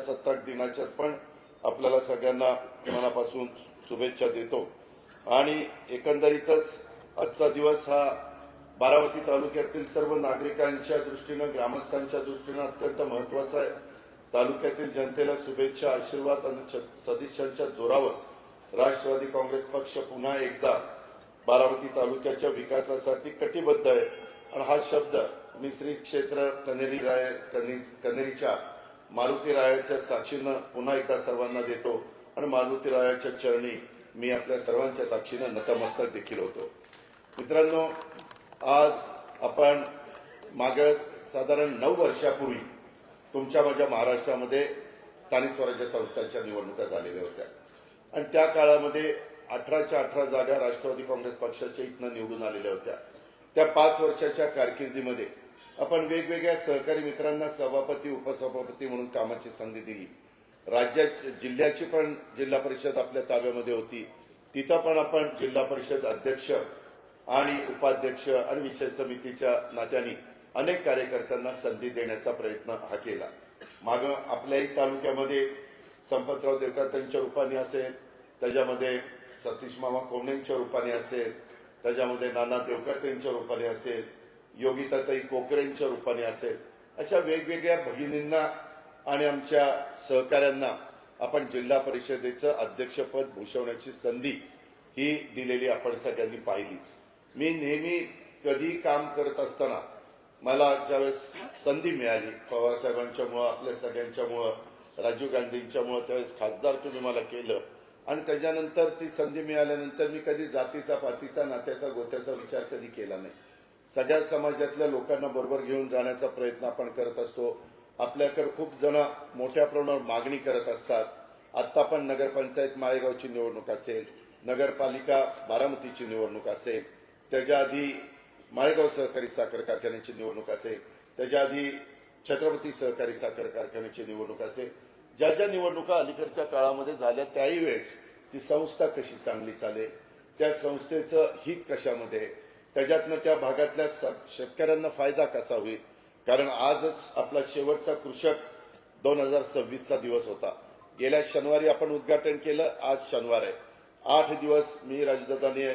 प्रजासत्ताक दिनाच्या पण आपल्याला सगळ्यांना मनापासून शुभेच्छा देतो। आणि एकंदरीतच आजचा दिवस हा बारामती तालुक्यातील सर्व नागरिकांच्या दृष्टीने, ग्रामस्थांच्या दृष्टीने अत्यंत महत्त्वाचा आहे। तालुक्यातील जनतेला शुभेच्छा, आशीर्वाद आणि सदिच्छांच्या जोरावर राष्ट्रवादी काँग्रेस पक्ष पुन्हा एकदा बारामती तालुक्याच्या विकासासाठी कटिबद्ध आहे। आणि हा शब्द मी श्री क्षेत्र कनेरीच्या मारुतीरायाच्या साक्षीनं पुन्हा एकदा सर्वांना देतो आणि मारुतीरायाच्या चरणी मी आपल्या सर्वांच्या साक्षीने नतमस्तक देखील होतो। मित्रांनो, आज आपण मागे साधारण 9 वर्षापूर्वी तुमच्या माझ्या महाराष्ट्रामध्ये स्थानिक स्वराज्य संस्थांच्या निवडणुका झालेल्या होत्या आणि त्या काळामध्ये 18च्या 18 जागा राष्ट्रवादी काँग्रेस पक्षाच्या इथनं निवडून आलेल्या होत्या। त्या 5 वर्षाच्या कारकिर्दीमध्ये आपण वेगवेगळ्या सहकारी मित्रांना सभापती, उपसभापती म्हणून कामाची संधी दिली। राज्यात जिल्ह्याची पण जिल्हा परिषद आपल्या ताब्यामध्ये होती, तिथं पण आपण जिल्हा परिषद अध्यक्ष आणि उपाध्यक्ष आणि विषय समितीच्या नात्याने अनेक कार्यकर्त्यांना संधी देण्याचा प्रयत्न हा केला। माग आपल्याही तालुक्यामध्ये संपतराव देवकातांच्या रूपाने असेल, त्याच्यामध्ये सतीश मामा कोमणेंच्या रूपाने असेल, त्याच्यामध्ये नाना देवकातेंच्या रूपाने असेल, योगिताताई कोकरेंच्या रूपाने असेल, अशा वेगवेगळ्या भगिनींना आणि आमच्या सहकाऱ्यांना आपण जिल्हा परिषदेचं अध्यक्षपद भूषवण्याची संधी ही दिलेली आपण सगळ्यांनी पाहिली। मी नेहमी कधी काम करत असताना मला ज्यावेळेस संधी मिळाली, पवार साहेबांच्यामुळं, आपल्या सगळ्यांच्यामुळं, राजीव गांधींच्यामुळं, त्यावेळेस खासदार तुम्ही मला केलं आणि त्याच्यानंतर ती संधी मिळाल्यानंतर मी कधी जातीचा, पातीचा, नात्याचा, गोत्याचा विचार कधी केला नाही। सगळ्या समाजातल्या लोकांना बरोबर घेऊन जाण्याचा प्रयत्न आपण करत असतो। आपल्याकडे खूप जण मोठ्या प्रमाणावर मागणी करत असतात। आता पण नगरपंचायत माळेगावची निवडणूक असेल, नगरपालिका बारामतीची निवडणूक असेल, त्याच्या आधी माळेगाव सहकारी साखर कारखान्याची निवडणूक असेल, त्याच्या आधी छत्रपती सहकारी साखर कारखान्याची निवडणूक असेल, ज्या ज्या निवडणुका अलीकडच्या काळामध्ये झाल्या त्याही वेळेस ती संस्था कशी चांगली चालेल, त्या संस्थेचं हित कशामध्ये, त्याच्यातनं त्या भागातल्या शेतकऱ्यांना फायदा कसा होईल। कारण आजच आपला शेवटचा कृषक 2026चा दिवस होता। गेल्या शनिवारी आपण उद्घाटन केलं, आज शनिवार आहे। 8 दिवस मी, राजदादाने,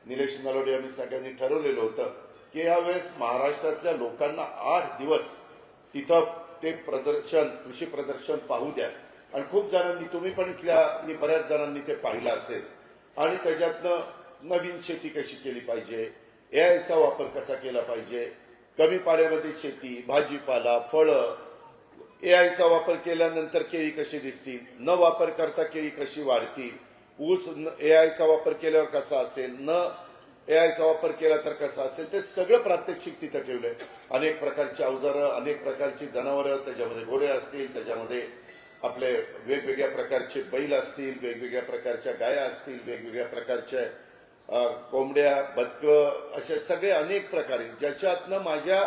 निलेश नलोडे यांनी सगळ्यांनी ठरवलेलं होतं की यावेळेस महाराष्ट्रातल्या लोकांना 8 दिवस तिथं ते प्रदर्शन, कृषी प्रदर्शन पाहू द्या। आणि खूप जणांनी, तुम्ही पण इथल्या बऱ्याच जणांनी ते पाहिलं असेल आणि त्याच्यातनं नवीन शेती कशी केली पाहिजे, एआयचा वापर कसा केला पाहिजे, कमी पाण्यामध्ये शेती, भाजीपाला, फळं, एआयचा वापर केल्यानंतर केळी कशी दिसतील, न वापर करता केळी कशी वाढतील, ऊस एआयचा वापर केल्यावर कसा असेल, न एआयचा वापर केला तर कसा असेल, ते सगळं प्रात्यक्षिक तिथं ठेवलंय। अनेक प्रकारची अवजारं, अनेक प्रकारची जनावरं, त्याच्यामध्ये घोडे असतील, त्याच्यामध्ये आपले वेगवेगळ्या प्रकारचे बैल असतील, वेगवेगळ्या प्रकारच्या गाया असतील, वेगवेगळ्या प्रकारच्या कोंबड्या, बदकं, असे सगळे अनेक प्रकारे ज्याच्यातनं माझ्या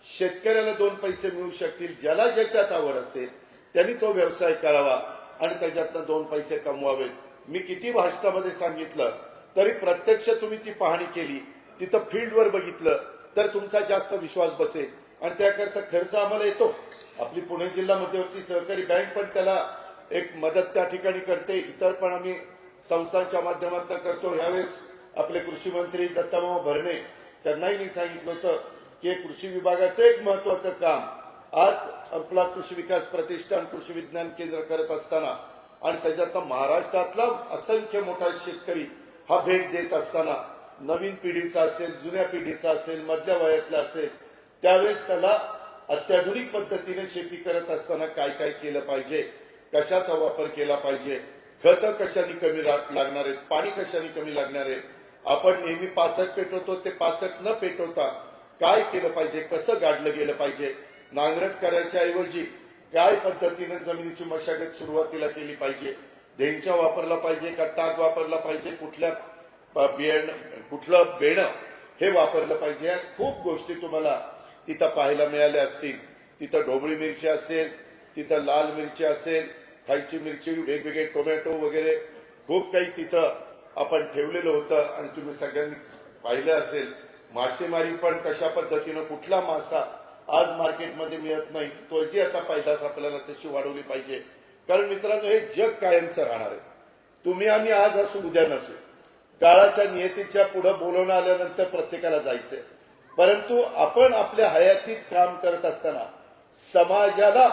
शेतकऱ्याला 2 पैसे मिळू शकतील, ज्याला ज्याच्यात आवड असेल त्यांनी तो व्यवसाय करावा आणि त्याच्यातनं 2 पैसे कमवावेत। मी किती भाषणामध्ये सांगितलं तरी प्रत्यक्ष तुम्ही ती पाहणी केली, तिथं फील्डवर बघितलं तर तुमचा जास्त विश्वास बसेल आणि त्याकरता खर्च आम्हाला येतो। आपली पुणे जिल्हा मध्यवर्ती सहकारी बँक पण त्याला एक मदत त्या ठिकाणी करते, इतर पण आम्ही संस्थांच्या माध्यमातून करतो। यावेळेस आपले कृषी मंत्री दत्तामामा भरणे, त्यांनाही मी सांगितलं होतं की कृषी विभागाचं एक महत्वाचं काम आज आपला कृषी विकास प्रतिष्ठान, कृषी विज्ञान केंद्र करत असताना आणि त्याच्यात महाराष्ट्रातला असंख्य मोठा शेतकरी हा भेट देत असताना नवीन पिढीचा असेल, जुन्या पिढीचा असेल, मधल्या वयातला असेल, त्यावेळेस त्याला अत्याधुनिक पद्धतीने शेती करत असताना काय काय केलं पाहिजे, कशाचा वापर केला पाहिजे, खतं कशाने कमी लागणार आहेत, पाणी कशाने कमी लागणार आहे, आपण नेहमी पाचट पेटवतो ते पाचट न पेटवता काय केलं पाहिजे, कसं गाडलं गेलं पाहिजे, नांगरट करायच्या ऐवजी काय पद्धतीने जमिनीची मशागत सुरुवातीला केली पाहिजे, धेंचा वापरला पाहिजे का ताक वापरला पाहिजे, कुठलं बेणं हे वापरलं पाहिजे, या खूप गोष्टी तुम्हाला तिथं पाहायला मिळाल्या असतील। तिथं ढोबळी मिरची असेल, तिथं लाल मिरची असेल, खायची मिरची, वेगवेगळे टोमॅटो वगैरे खूप काही तिथं आपण ठेवलेलं होतं आणि तुम्ही सगळ्यांनी पाहिलं असेल। मासेमारी पण कशा पद्धतीनं, कुठला मासा आज मार्केटमध्ये मिळत नाही, तो जी आता पैदास आपल्याला तशी वाढवली पाहिजे. कारण मित्रांनो, हे जग कायमचं राहणार आहे. तुम्ही आम्ही आज असू उद्या नसू, काळाच्या नियतीच्या पुढे बोलवणं आल्यानंतर प्रत्येकाला जायचंय. परंतु आपण आपल्या हयातीत काम करत असताना समाजाला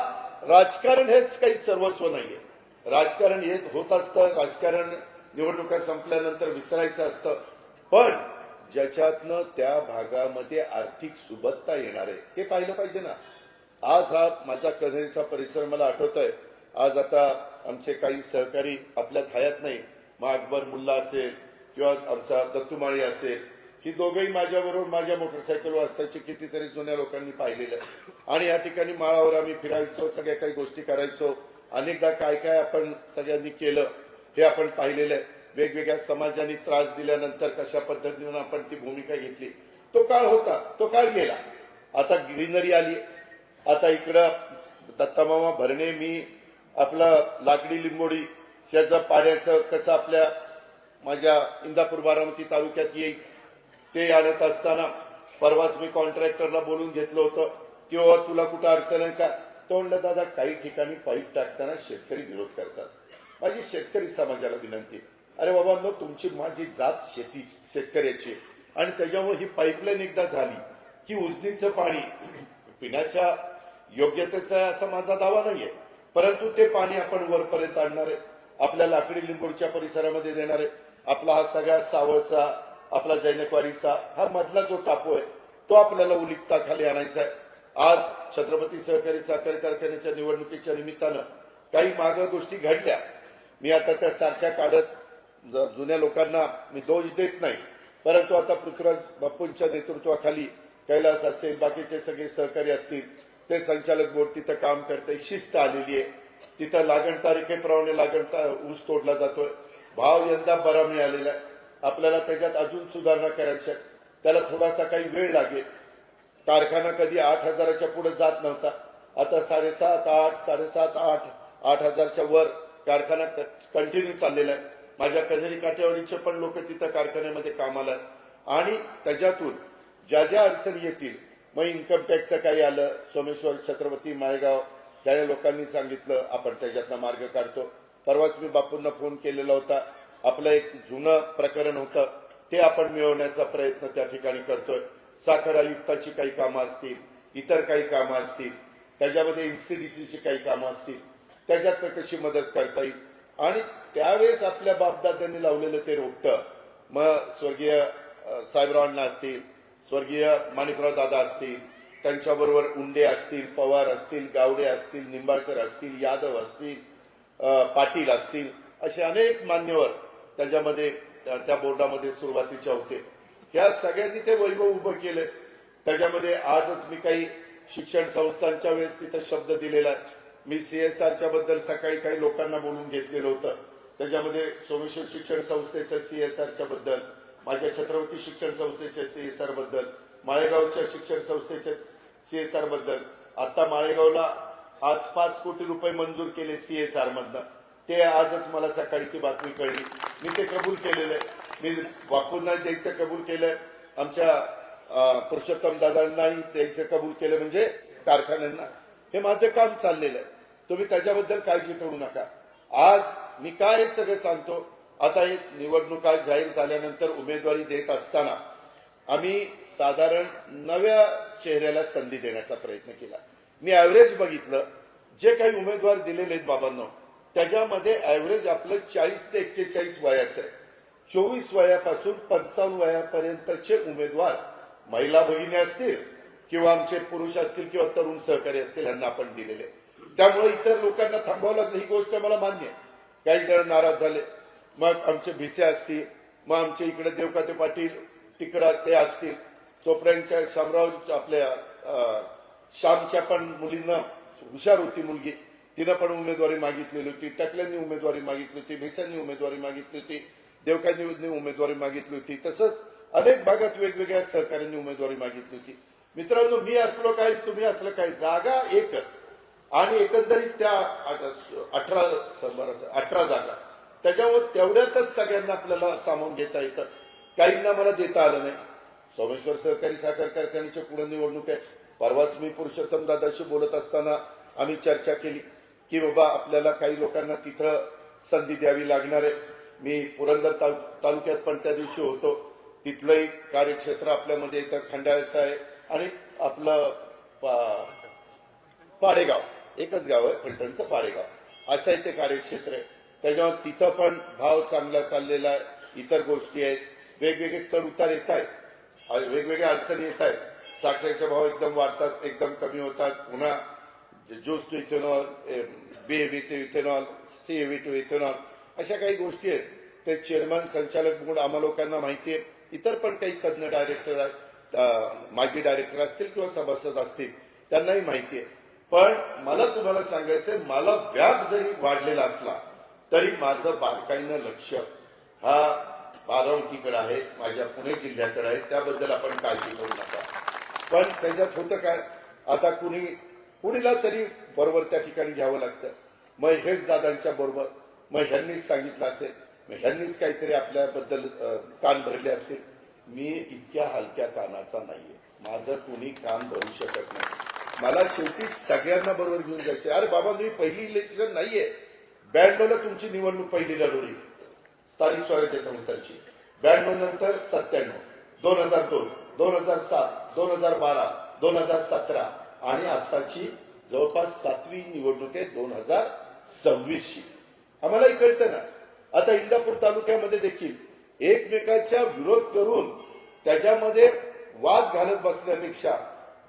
राजकारण हेच काही सर्वस्व नाहीये. राजकारण हे होत असतं, राजकारण निवडणुका संपल्यानंतर विसरायचं असतं, पण ज्याच्यातनं त्या भागामध्ये आर्थिक सुबत्ता येणार आहे ते पाहिलं पाहिजे ना. आज हा माझा कन्हेरीचा परिसर मला आठवतोय. आज आता आमचे काही सहकारी आपल्यात हयात नाही, मग अकबर मुल्ला असेल किंवा आमचा दत्तूमाळी असेल, ही दोघेही माझ्याबरोबर माझ्या मोटरसायकलवर असायचे, कितीतरी जुन्या लोकांनी पाहिलेलं. आणि या ठिकाणी माळावर आम्ही फिरायचो, सगळ्या काही गोष्टी करायचो. अनेकदा काय काय आपण सगळ्यांनी केलं हे आपण पाहिलेलं आहे. वेगवेगळ्या समाजांनी त्रास दिल्यानंतर कशा पद्धतीनं आपण ती भूमिका घेतली. तो काळ होता, तो काळ गेला. आता ग्रीनरी आली. आता इकडं दत्तामामा भरणे, मी आपलं लाकडी लिंबोडी ह्याचं पाण्याचं कसं आपल्या माझ्या इंदापूर बारामती तालुक्यात येईल ते आणत असताना परवाच मी कॉन्ट्रॅक्टरला बोलून घेतलं होतं की बाबा तुला कुठं अडचण आहे का. तो म्हणलं दादा काही ठिकाणी पाईप टाकताना शेतकरी विरोध करतात. माझी शेतकरी समाजाला विनंती, अरे बाबा तुमची माझी जात शेती शेतकऱ्याची, आणि त्याच्यामुळे ही पाईपलाईन एकदा झाली की उजनीचं पाणी पिण्याच्या योग्यतेचा असा माझा दावा नाहीये, परंतु ते पाणी आपण वरपर्यंत आणणार आहे, आपल्या लाकडी लिंबोडच्या परिसरामध्ये देणार आहे. आपला हा सगळ्या सावळचा, आपला जैनकवाडीचा हा मधला जो टापू आहे तो आपल्याला उलिकता खाली आणायचा आहे. आज छत्रपती सहकारी साखर कारखान्याच्या निवडणुकीच्या निमित्तानं काही मागं गोष्टी घडल्या. मी आता त्या सारख्या काढत जुन्या लोकांना मी दोष देत नाही, परंतु आता पृथ्वीराज बापूंच्या नेतृत्वाखाली कैलास असेल, बाकीचे सगळे सहकारी असतील, ते संचालक बोर्ड तिथं काम करते, शिस्त आलेली आहे. तिथं लागण तारखेप्रमाणे ऊस तोडला जातोय. भाव यंदा बरा मिळालेला आहे. आपल्याला त्याच्यात अजून सुधारणा करायची आहे. त्याला थोडासा काही वेळ लागेल. कारखाना कधी 8,000च्या पुढे जात नव्हता, आता 7,500, 8, 7,500, 8,000च्या वर कारखाना कंटिन्यू चाललेला आहे. माझ्या कन्हेरी काठेवाडीचे पण लोक तिथं कारखान्यामध्ये कामाला आहेत. आणि त्याच्यातून ज्या ज्या अडचणी येतील, मग इन्कम टॅक्सचं काही आलं, सोमेश्वर, छत्रपती, माळेगाव, त्या लोकांनी सांगितलं आपण त्याच्यातनं मार्ग काढतो. परवाच मी बापूंना फोन केलेला होता. आपलं एक जुनं प्रकरण होतं ते आपण मिळवण्याचा प्रयत्न त्या ठिकाणी करतोय. साखर आयुक्ताची काही कामं असतील, इतर काही कामं असतील, त्याच्यामध्ये एनसीडीसीची काही कामं असतील, त्याच्यात कशी मदत करता येईल. आणि त्यावेळेस आपल्या बापदाद्यांनी लावलेलं ते रोपटं, मग स्वर्गीय साहेबराव अण्णा असतील, स्वर्गीय माणिकराव दादा असतील, त्यांच्याबरोबर उंडे असतील, पवार असतील, गावडे असतील, निंबाळकर असतील, यादव असतील, पाटील असतील, असे अनेक मान्यवर त्याच्यामध्ये त्या बोर्डामध्ये सुरुवातीचे होते. या सगळ्यांनी ते वैभव उभं केलं. त्याच्यामध्ये आजच मी काही शिक्षण संस्थांच्या वेळेस तिथं शब्द दिलेला आहे. मी सीएसआरच्या बद्दल सकाळी काही लोकांना बोलून घेतलेलं होतं. त्याच्यामध्ये सोमेश्वर शिक्षण संस्थेच्या सीएसआरच्या बद्दल, माझ्या छत्रपती शिक्षण संस्थेच्या सीएसआर बद्दल, माळेगावच्या शिक्षण संस्थेच्या सीएसआर बद्दल. आता माळेगावला आज 5 कोटी रुपये मंजूर केले सीएसआर मधनं. ते आजच मला सकाळी ती बातमी कळली. मी ते कबूल केलेलं आहे. मी बापूंना द्यायचं कबूल केलंय, आमच्या पुरुषोत्तम दादांनाही द्यायचं कबूल केलं, म्हणजे कारखान्यांना. हे माझं काम चाललेलं आहे. तुम्ही त्याच्याबद्दल काळजी करू नका. आज मी काय सगळं सांगतो, आता हे निवडणुका जाहीर झाल्यानंतर उमेदवारी देत असताना आम्ही साधारण नव्या चेहऱ्याला संधी देण्याचा प्रयत्न केला. मी ऍव्हरेज बघितलं, जे काही उमेदवार दिलेले आहेत बाबांनो, त्याच्यामध्ये ऍव्हरेज आपलं 40 ते 41 वयाचं आहे. 24 वयापासून 55 वयापर्यंतचे उमेदवार महिला भगिनी असतील किंवा आमचे पुरुष असतील किंवा तरुण सहकारी असतील, यांना आपण दिलेले. त्यामुळे इतर लोकांना थांबावं लागलं, ही गोष्ट मला मान्य आहे. काही जण नाराज झाले. मग आमचे भिसे असतील, मग आमचे इकडे देवकाते पाटील तिकडं ते असतील, चोपड्यांच्या शामराव आपल्या श्यामच्या पण मुलींना हुशार होती मुलगी, तिनं पण उमेदवारी मागितलेली होती. टकल्यांनी उमेदवारी मागितली होती, भिसांनी उमेदवारी मागितली होती, देवकांनी उमेदवारी मागितली होती. तसंच अनेक भागात वेगवेगळ्या सहकाऱ्यांनी उमेदवारी मागितली होती. मित्रांनो, मी असलो काय, तुम्ही असलं काय, जागा एकच. आणि एकंदरीत त्या 18 जागा, त्याच्यामुळे तेवढ्यातच सगळ्यांना आपल्याला सामावून घेता येतं. काहींना मला देता आलं नाही. सोमेश्वर सहकारी साखर कारखान्याच्या पुढे निवडणूक आहे, परवाच मी पुरुषोत्तम दादाशी बोलत असताना आम्ही चर्चा केली की बाबा आपल्याला काही लोकांना तिथं संधी द्यावी लागणार आहे. मी पुरंदर तालुक्यात पण त्या दिवशी होतो. तिथलंही कार्यक्षेत्र आपल्यामध्ये इथं खंडाळ्याचं आहे आणि आपलं पाडेगाव एकच गाव आहे फलटणचं पाडेगाव असं आहे ते कार्यक्षेत्र आहे. त्याच्यावर तिथं पण भाव चांगला चाललेला आहे. इतर गोष्टी आहेत, वेगवेगळे चढ उतार येत आहेत, वेगवेगळ्या अडचणी येत आहेत. साखरेचे भाव एकदम वाढतात, एकदम कमी होतात. पुन्हा juice to ethanol, BAV to ethanol, CAV to ethanol अशा काही गोष्टी आहेत. ते चेअरमन संचालक म्हणून आम्हा लोकांना माहिती आहे. इतर पण काही तज्ञ डायरेक्टर आहेत, माजी डायरेक्टर असतील किंवा सभासद असतील, त्यांनाही माहिती आहे. पण मला तुम्हाला सांगायचं, मला व्याप जरी वाढलेला असला तरी माझं बारकाईनं लक्ष हा बारामतीकडे आहे, माझ्या पुणे जिल्ह्याकडे आहे. त्याबद्दल आपण काळजी करू नका. पण त्याच्यात होतं काय, आता कुणीला तरी बरोबर त्या ठिकाणी घ्यावं लागतं. मग हेच दादांच्या बरोबर, मग ह्यांनीच सांगितलं असेल, मग ह्यांनीच काहीतरी आपल्याबद्दल कान भरले असतील. मी इतक्या हलक्या कानाचा नाहीये. माझं कुणी कान भरू शकत नाही. मला शेवटी सगळ्यांना बरोबर घेऊन जायचे. अरे बाबा, तुम्ही पहिली इलेक्शन नाहीये. 92ला तुमची निवडणूक पहिली लढवली स्थानिक स्वराज्य संस्थांची, 92 नंतर 97, 2002, 2007, 2012, 2017 आणि आताची जवळपास 7वी निवडणूक आहे 2026ची. आम्हालाही कळतं ना. आता इंदापूर तालुक्यामध्ये देखील एकमेकांच्या विरोध करून त्याच्यामध्ये वाद घालत बसण्यापेक्षा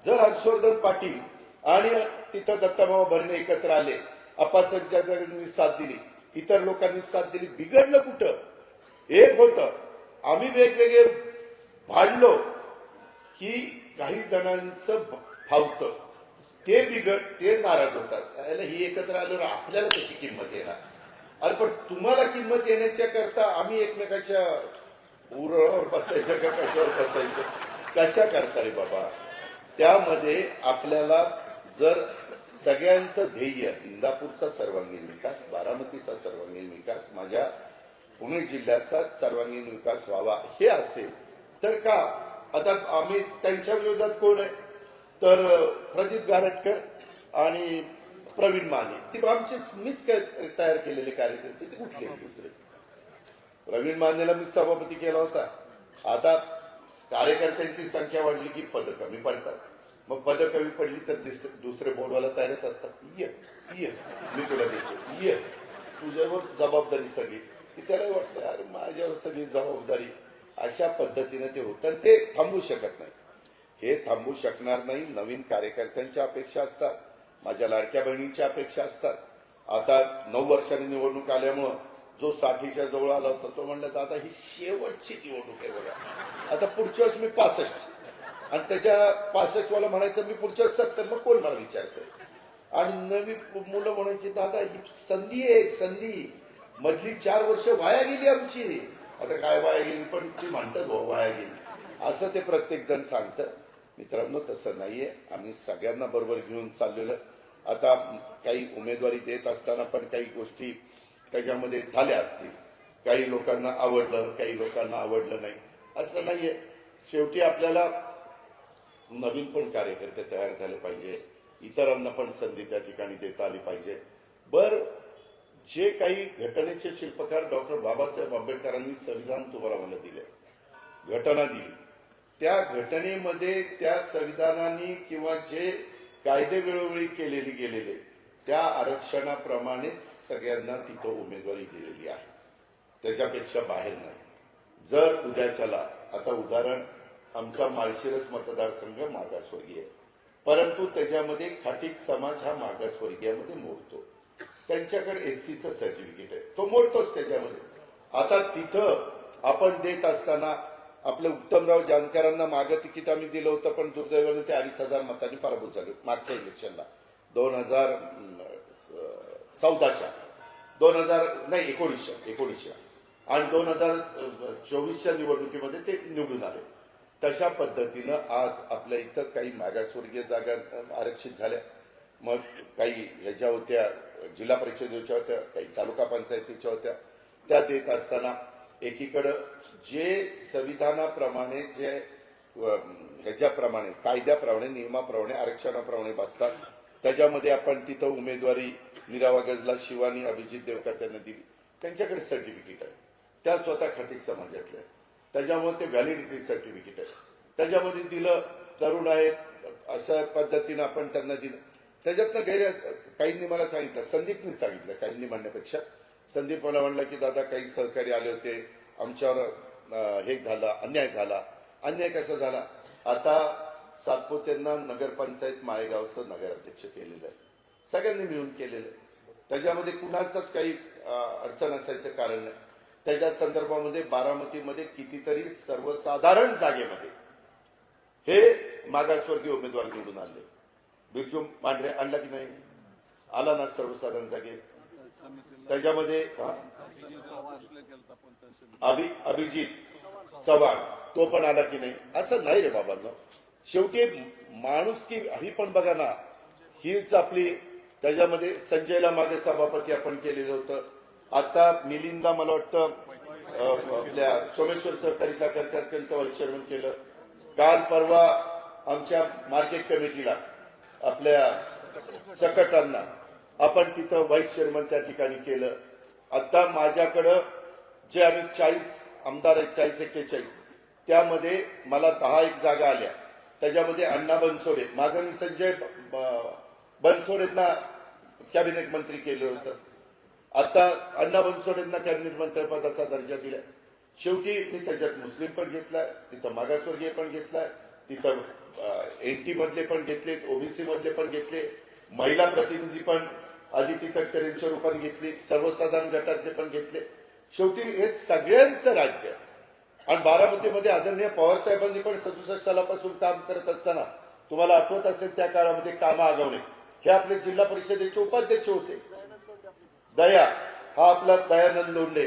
जर हर्षवर्धन पाटील आणि तिथं दत्ताभाऊ भरणे एकत्र आले, अप्पासाहेबांनी साथ दिली, इतर लोकांनी साथ दिली, बिघडलं कुठं? एक होतं, आम्ही वेगवेगळे भांडलो की काही जणांचं फावतं, ते नाराज होतात. ही एकत्र आल्यावर आपल्याला कशी किंमत येणार? अरे पण तुम्हाला किंमत येण्याच्या करता आम्ही एकमेकाच्या उरावर बसायचं का कशावर बसायचं? कशा करता रे बाबा? त्यामध्ये आपल्याला जर सगळ्यांचं ध्येय इंदापूरचा सर्वांगीण विकास, बारामतीचा सर्वांगीण विकास, माझ्या पुणे जिल्ह्याचा सर्वांगीण विकास व्हावा हे असेल तर का आता आम्ही त्यांच्या विरोधात कोण आहे तर प्रदीप गारटकर आणि प्रवीण माने, ती आमचे मीच तयार केलेले कार्यकर्ते, ते कुठले दुसरे. प्रवीण मानेला मी सभापती केला होता. आता कार्यकर्त्यांची संख्या वाढली की पद कमी पडतात. मग पद कमी पडली तर दुसरे बोलवायला तयारच असतात. ये मी तुला देतो, ये तुझ्यावर जबाबदारी सगळी. त्याला वाटतं अरे माझ्यावर सगळी जबाबदारी. अशा पद्धतीने ते होतं. ते थांबू शकत नाही. हे थांबू शकणार नाही. नवीन कार्यकर्त्यांच्या अपेक्षा असतात, माझ्या लाडक्या बहिणींच्या अपेक्षा असतात. आता 9 वर्षांनी निवडणूक आल्यामुळं जो 60च्या जवळ आला होता तो म्हणला दादा ही शेवटची निवडणूक आहे बघा, आता पुढच्या वेळेस मी 65 आणि त्याच्या 65 वाला म्हणायचं मी पुढच्या 70. मग कोण मला विचारतंय? आणि नवी मुलं म्हणायची दादा ही संधी आहे, संधी. मधली 4 वर्ष वाया गेली आमची. आता काय वाया गेली, पण ती म्हणतात वाया गेली असं ते प्रत्येक जण सांगतं. मित्रांनो, तसं नाहीये. आम्ही सगळ्यांना बरोबर घेऊन चाललेलं. आता काही उमेदवारी देत असताना पण काही गोष्टी त्याच्यामध्ये झाल्या असतील. काही लोकांना आवडलं, काही लोकांना आवडलं नाही, असं नाहीये. शेवटी आपल्याला नवीन पण कार्यकर्ते तयार झाले पाहिजे, इतरांना पण संधी त्या ठिकाणी देता आली पाहिजे. जे काही घटनेचे शिल्पकार डॉक्टर बाबासाहेब आंबेडकरांनी संविधान तुम्हाला मला दिले, घटना दिली, त्या घटनेमध्ये त्या संविधानाने किंवा जे कायदे वेळोवेळी केलेले गेलेले त्या आरक्षणाप्रमाणे सगळ्यांना तिथं उमेदवारी दिलेली आहे. त्याच्यापेक्षा बाहेर नाही. जर उद्याच्याला आता उदाहरण आमचा माळशिरस मतदारसंघ मागासवर्गीय, परंतु त्याच्यामध्ये खाटीक समाज हा मागासवर्गीयामध्ये मोडतो. त्यांच्याकडे SCचं सर्टिफिकेट आहे, तो मोडतोच त्याच्यामध्ये. आता तिथं आपण देत असताना आपल्या उत्तमराव जानकरांना मागं तिकीट आम्ही दिलं होतं, पण दुर्दैवाने ते 2,500 मतांनी पराभूत झाले मागच्या इलेक्शनला 2019 आणि 2024च्या निवडणुकीमध्ये ते निवडून आले. तशा पद्धतीनं आज आपल्या इथं काही मागासवर्गीय जागा आरक्षित झाल्या. मग काही ह्याच्या होत्या जिल्हा परिषदेच्या होत्या, काही तालुका पंचायतीच्या होत्या. त्या देत असताना एकीकडं जे संविधानाप्रमाणे जे ह्याच्याप्रमाणे कायद्याप्रमाणे नियमाप्रमाणे आरक्षणाप्रमाणे बसतात. त्याच्यामध्ये आपण तिथं उमेदवारी निरावा गजला शिवानी अभिजित देवकर त्यांना दिली, त्यांच्याकडे सर्टिफिकेट आहे, त्या स्वतः खटीक समाजातल्या, त्याच्यामुळे ते व्हॅलिडिटी सर्टिफिकेट आहे, त्याच्यामध्ये दिलं. तरुण आहेत अशा पद्धतीनं आपण त्यांना दिलं. त्याच्यातनं काहींनी मला सांगितलं, संदीपनी सांगितलं, काहींनी म्हणण्यापेक्षा संदीप मला म्हणला की दादा काही सहकारी आले होते, आमच्यावर हे झालं, अन्याय झाला. अन्याय कसा झाला? आता सातपुतेंना नगरपंचायत माळेगावचं नगराध्यक्ष केलेलं आहे, सगळ्यांनी मिळून केलेलं आहे. त्याच्यामध्ये कुणाचाच काही अडचण असायचं कारण नाही. त्याच्या संदर्भामध्ये बारामतीमध्ये कितीतरी सर्वसाधारण जागेमध्ये हे मागासवर्गीय उमेदवार निवडून आले. बिरजू मांढरे आणला की नाही? आला ना सर्वसाधारण जागेत. त्याच्यामध्ये अभिजित चव्हाण तो पण आला की नाही? असं नाही रे बाबांनो. शेवटी माणुसकी ही पण बघा ना, हीच आपली. त्याच्यामध्ये संजयला मागे सभापती आपण केलेलं होतं. आता मिलिंदला मला वाटतं आपल्या सोमेश्वर सहकारी साखर कारखान्याचं व्हाईस चेअरमन केलं. काल परवा आमच्या मार्केट कमिटीला आपल्या सकटांना आपण तिथं व्हाईस चेअरमन त्या ठिकाणी केलं. आता माझ्याकडं जे आम्ही 40 आमदार आहेत, 40-41, त्यामध्ये मला 10 जागा आल्या. त्याच्यामध्ये अण्णा बनसोडे, मागं मी संजय बनसोडेंना कॅबिनेट मंत्री केलं होतं. आता अण्णा बनसोडेंना कॅबिनेट मंत्रिपदाचा दर्जा दिला. शेवटी मी त्याच्यात मुस्लिम पण घेतलाय, तिथं मागासवर्गीय पण घेतलाय, तिथं एनटी मधले पण घेतलेत, ओबीसी मधले पण घेतले, महिला प्रतिनिधी पण आदिती तटकरेंच्या रूपाने घेतली, सर्वसाधारण गटाचे पण घेतले. शेवटी हे सगळ्यांचं राज्य. आणि बारामतीमध्ये आदरणीय पवार साहेबांनी पण 67 सालापासून काम करत असताना तुम्हाला आठवत असेल त्या काळामध्ये कामं आगवणे हे आपले जिल्हा परिषदेचे उपाध्यक्ष होते. दया हा आपला दयानंद लोंढे,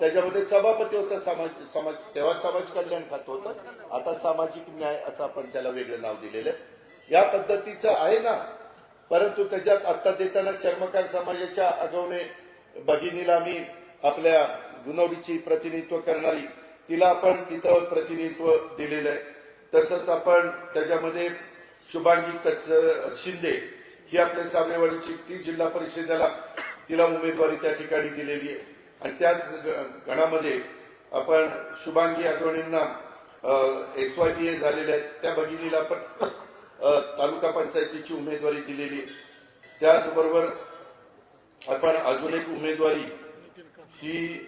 त्याच्यामध्ये सभापती होता. समाज तेव्हा समाज कल्याण खातं होतं, आता सामाजिक न्याय असं आपण त्याला वेगळं नाव दिलेलं आहे. या पद्धतीचं आहे ना. परंतु त्याच्यात आता देताना चर्मकार समाजाच्या आगवणे भगिनीला मी आपल्या गुणवडीची प्रतिनिधित्व करणारी तिला आपण तिथं प्रतिनिधित्व दिलेलं आहे. तसंच आपण त्याच्यामध्ये शुभांगी शिंदे ही आपल्या सामेवाडीची, ती जिल्हा परिषदेला तिला उमेदवारी त्या ठिकाणी दिलेली आहे. आणि त्याच गणामध्ये आपण शुभांगी अग्रवाणींना SYBA झालेल्या आहेत, त्या भगिनीला पण तालुका पंचायतीची उमेदवारी दिलेली आहे. त्याचबरोबर आपण अजून एक उमेदवारी ही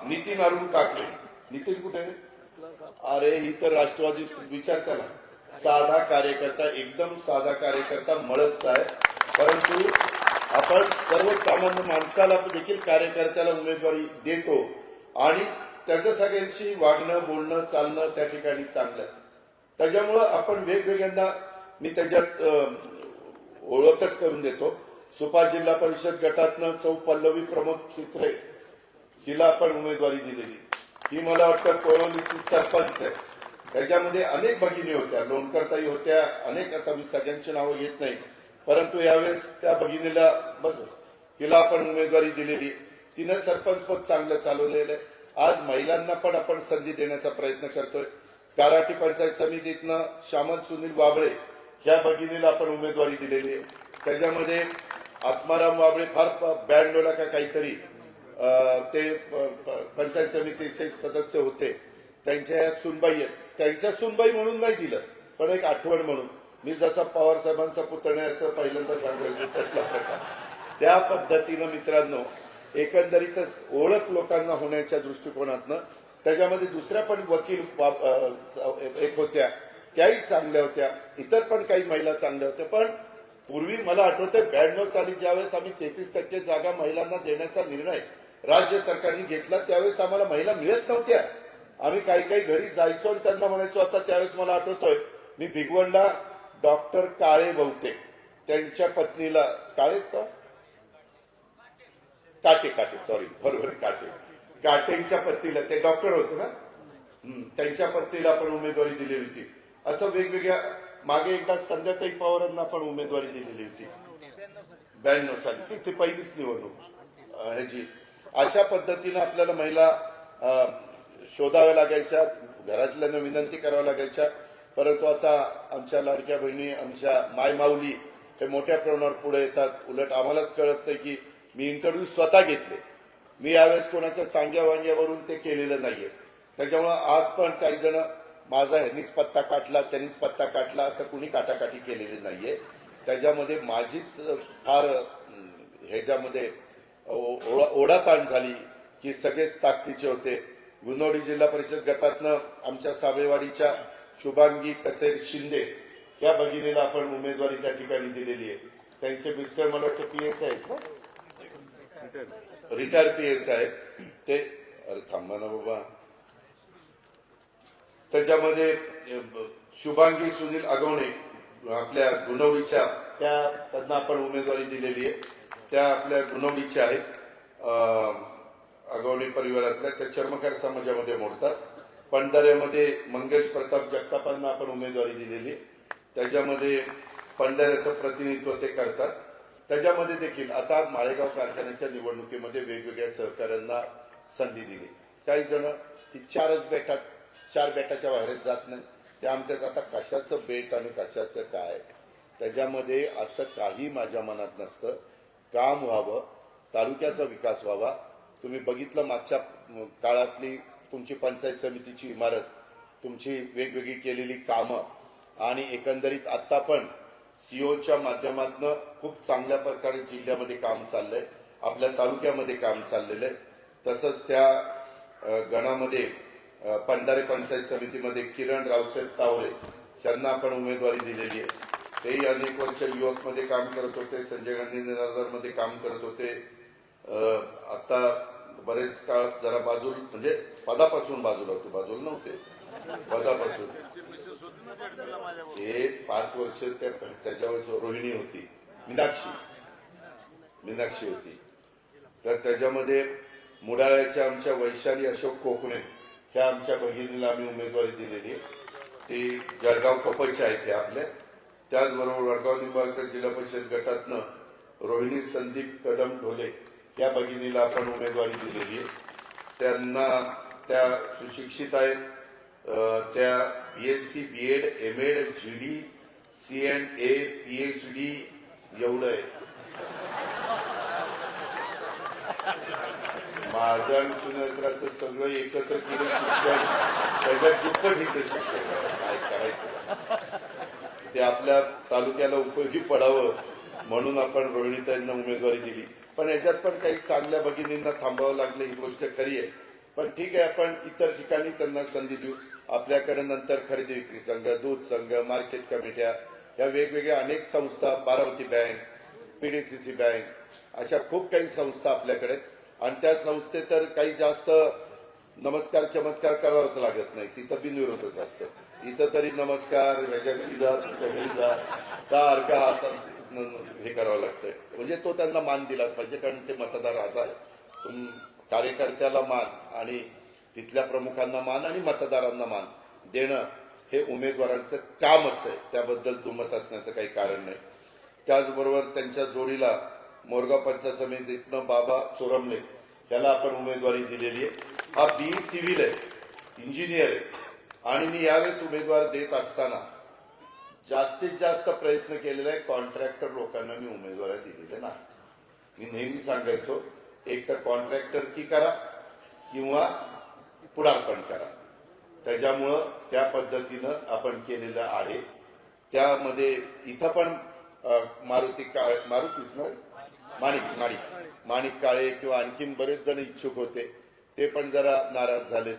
नितीन अरुण काकडे. नितीन कुठे? अरे ही तर राष्ट्रवादी विचार करा, साधा कार्यकर्ता, एकदम साधा कार्यकर्ता मळतच आहे. परंतु आपण सर्वसामान्य माणसाला देखील कार्यकर्त्याला उमेदवारी देतो आणि त्याचं सगळ्यांशी वागणं, बोलणं, चालणं त्या ठिकाणी चांगलं. त्याच्यामुळं आपण वेगवेगळ्यांना मी त्याच्यात ओळखच करून देतो. सुपा जिल्हा परिषद गटातनं सौ पल्लवी प्रमोद खित्रे हिला आपण उमेदवारी दिलेली. ही मला वाटतं कोळवलीची सरपंच आहे. त्याच्यामध्ये अनेक भगिनी होत्या, लोणकरताई होत्या, अनेक. आता मी सगळ्यांची नावं घेत नाही, परंतु यावेळेस त्या भगिनीला हिला आपण उमेदवारी दिलेली. तिनं सरपंच पद चांगलं चालवलेलं आहे. आज महिलांना पण आपण संधी देण्याचा प्रयत्न करतोय. काराटी पंचायत समितीतनं श्यामल सुनील वाबळे ह्या भगिनीला आपण उमेदवारी दिलेली आहे. त्याच्यामध्ये आत्माराम वाबळे फार ब्याण्णवला का काहीतरी ते पंचायत समितीचे सदस्य होते. त्यांच्या सुनबाई आहेत, त्यांच्या सुनबाई म्हणून नाही दिलं, पण एक आठवण म्हणून. मी जसा पवार साहेबांचा पुतण्या असं पहिल्यांदा सांगायचो त्यातला प्रकार. त्या पद्धतीनं मित्रांनो एकंदरीतच ओळख लोकांना होण्याच्या दृष्टिकोनातनं त्याच्यामध्ये दुसऱ्या पण वकील एक होत्या, त्याही चांगल्या होत्या, इतर पण काही महिला चांगल्या होत्या. पण पूर्वी मला आठवतं 92 साली ज्यावेळेस आम्ही 33% जागा महिलांना देण्याचा निर्णय राज्य सरकारने घेतला त्यावेळेस आम्हाला महिला मिळत नव्हत्या. आम्ही काही घरी जायचो आणि त्यांना म्हणायचो. आता त्यावेळेस मला आठवतोय मी भिगवणला डॉक्टर काळे बहुतेक त्यांच्या पत्नीला काटे सॉरी बरोबर काटेंच्या पत्नीला, ते डॉक्टर होते ना, त्यांच्या पत्नीला आपण उमेदवारी दिलेली होती. असं वेगवेगळ्या. मागे एकदा संध्याताई पवारांना आपण उमेदवारी दिलेली होती 92 साली, ती पहिलीच निवडणूक ह्याची. अशा पद्धतीनं आपल्याला महिला शोधाव्या लागायच्या, घरातल्यांना विनंती कराव्या लागायच्या. परंतु आता आमच्या लाडक्या बहिणी, आमच्या मायमाऊली हे मोठ्या प्रमाणावर पुढे येतात. उलट आम्हालाच कळत नाही की मी इंटरव्ह्यू स्वतः घेतले, मी यावेळेस कोणाच्या सांग्या वांग्यावरून ते केलेलं नाहीये. त्याच्यामुळे आज पण काही जण माझा ह्यांनीच पत्ता काटला, त्यांनीच पत्ता काटला असं कुणी काटाकाटी केलेली नाहीये. त्याच्यामध्ये माझीच फार ह्याच्यामध्ये ओढाताण झाली की सगळेच ताकदीचे होते. गुणवडी जिल्हा परिषद गटातनं आमच्या साबेवाडीच्या शुभांगी कचेर शिंदे या भगिनीला आपण उमेदवारी त्या ठिकाणी दिलेली आहे. त्यांचे मिस्टर मला वाटतं पीएस आहेत, रिटायर्ड पीएस आहेत ते. अरे थांबा ना बाबा. त्याच्यामध्ये शुभांगी सुनील आगवणे आपल्या गुणवडीच्या, त्यांना आपण उमेदवारी दिलेली आहे. त्या आपल्या गुणवडीच्या आहेत, आगवणे परिवारातल्या. त्या चर्मकार समाजामध्ये मोडतात. पंढऱ्यामध्ये मंगेश प्रताप जगतापांना आपण उमेदवारी दिलेली. त्याच्यामध्ये पंढऱ्याचं प्रतिनिधित्व ते करतात. त्याच्यामध्ये देखील आता माळेगाव कारखान्याच्या निवडणुकीमध्ये वेगवेगळ्या सहकाऱ्यांना संधी दिली. काही जण ती चार बेटाच्या बाहेरच जात नाही. ते आमच्याच आता कशाचं बेट आणि कशाचं काय, त्याच्यामध्ये असं काही माझ्या मनात नसतं. काम व्हावं, तालुक्याचा विकास व्हावा. तुम्ही बघितलं मागच्या काळातली तुमची पंचायत समितीची इमारत, तुमची वेगवेगळी केलेली कामं, आणि एकंदरीत आता पण सीओच्या माध्यमातून खूप चांगल्या प्रकारे जिल्ह्यामध्ये काम चाललंय, आपल्या तालुक्यामध्ये काम चाललेलं आहे. तसंच त्या गणामध्ये पंढारे पंचायत समितीमध्ये किरण रावसाहेब तावरे यांना आपण उमेदवारी दिलेली आहे. तेही अनेक वर्ष युवकमध्ये काम करत होते, संजय गांधी निराधारमध्ये काम करत होते. आता बरेच काळ जरा बाजूला, म्हणजे पदापासून बाजूला होते, बाजूला नव्हते, पदापासून. हे 5 वर्ष त्याच्यावेळेस रोहिणी होती, मीनाक्षी होती. तर त्याच्यामध्ये मुडाळ्याच्या आमच्या वैशाली अशोक कोकणे ह्या आमच्या भगिनीला आम्ही उमेदवारी दिलेली आहे. ती जळगाव कपच्या आहेत हे आपल्या. त्याचबरोबर वडगाव निंबाळकर जिल्हा परिषद गटातनं रोहिणी संदीप कदम ढोले या भगिनीला आपण उमेदवारी दिलेली आहे. त्यांना त्या सुशिक्षित आहेत. त्या BSc BEd MAd GD C&A PhD एवढं आहे. माझं आणि सुनेत्राचं सगळं एकत्र केलं शिक्षण, त्याच्यात दुप्पट इथं शिक्षण. काय करायचं, ते आपल्या तालुक्याला उपयोगी पडावं म्हणून आपण रोहिणीताईंना उमेदवारी दिली. पण याच्यात पण काही चांगल्या भगिनींना थांबावं लागलं, ही गोष्ट खरी आहे. पण ठीक आहे, आपण इतर ठिकाणी त्यांना संधी देऊ. आपल्याकडे नंतर खरेदी विक्री संघ, दूध संघ, मार्केट कमिट्या, या वेगवेगळ्या अनेक संस्था, बारामती बँक, PDCC बँक, अशा खूप काही संस्था आपल्याकडे. आणि त्या संस्थेत तर काही जास्त नमस्कार चमत्कार करावाच लागत नाही, तिथं बिनविरोधच असतं. इथं तरी नमस्कार, ह्याच्या घरी जा, तुझ्या घरी जा, सारखा हातात हे करावं लागतंय. म्हणजे तो त्यांना मान दिलाच पाहिजे, कारण ते मतदार आज आहे. कार्यकर्त्याला मान आणि तिथल्या प्रमुखांना मान आणि मतदारांना मान देणं हे उमेदवारांचं कामच आहे. त्याबद्दल दुमत असण्याचं काही कारण नाही. त्याचबरोबर त्यांच्या जोडीला मोरगाव पंचायत समितीतनं बाबा चोरमले याला आपण उमेदवारी दिलेली आहे. हा BE सिव्हिल आहे, इंजिनियर आहे. आणि मी यावेळेस उमेदवार देत असताना जास्तीत जास्त प्रयत्न केलेला आहे, कॉन्ट्रॅक्टर लोकांना मी उमेदवारी दिलेल्या नाही. मी नेहमी सांगायचो, एक तर कॉन्ट्रॅक्टर की करा किंवा पुढारपण करा. त्याच्यामुळं त्या पद्धतीनं आपण केलेलं आहे. त्यामध्ये इथं पण माणिक काळे किंवा आणखीन बरेच जण इच्छुक होते. ते पण जरा नाराज झालेत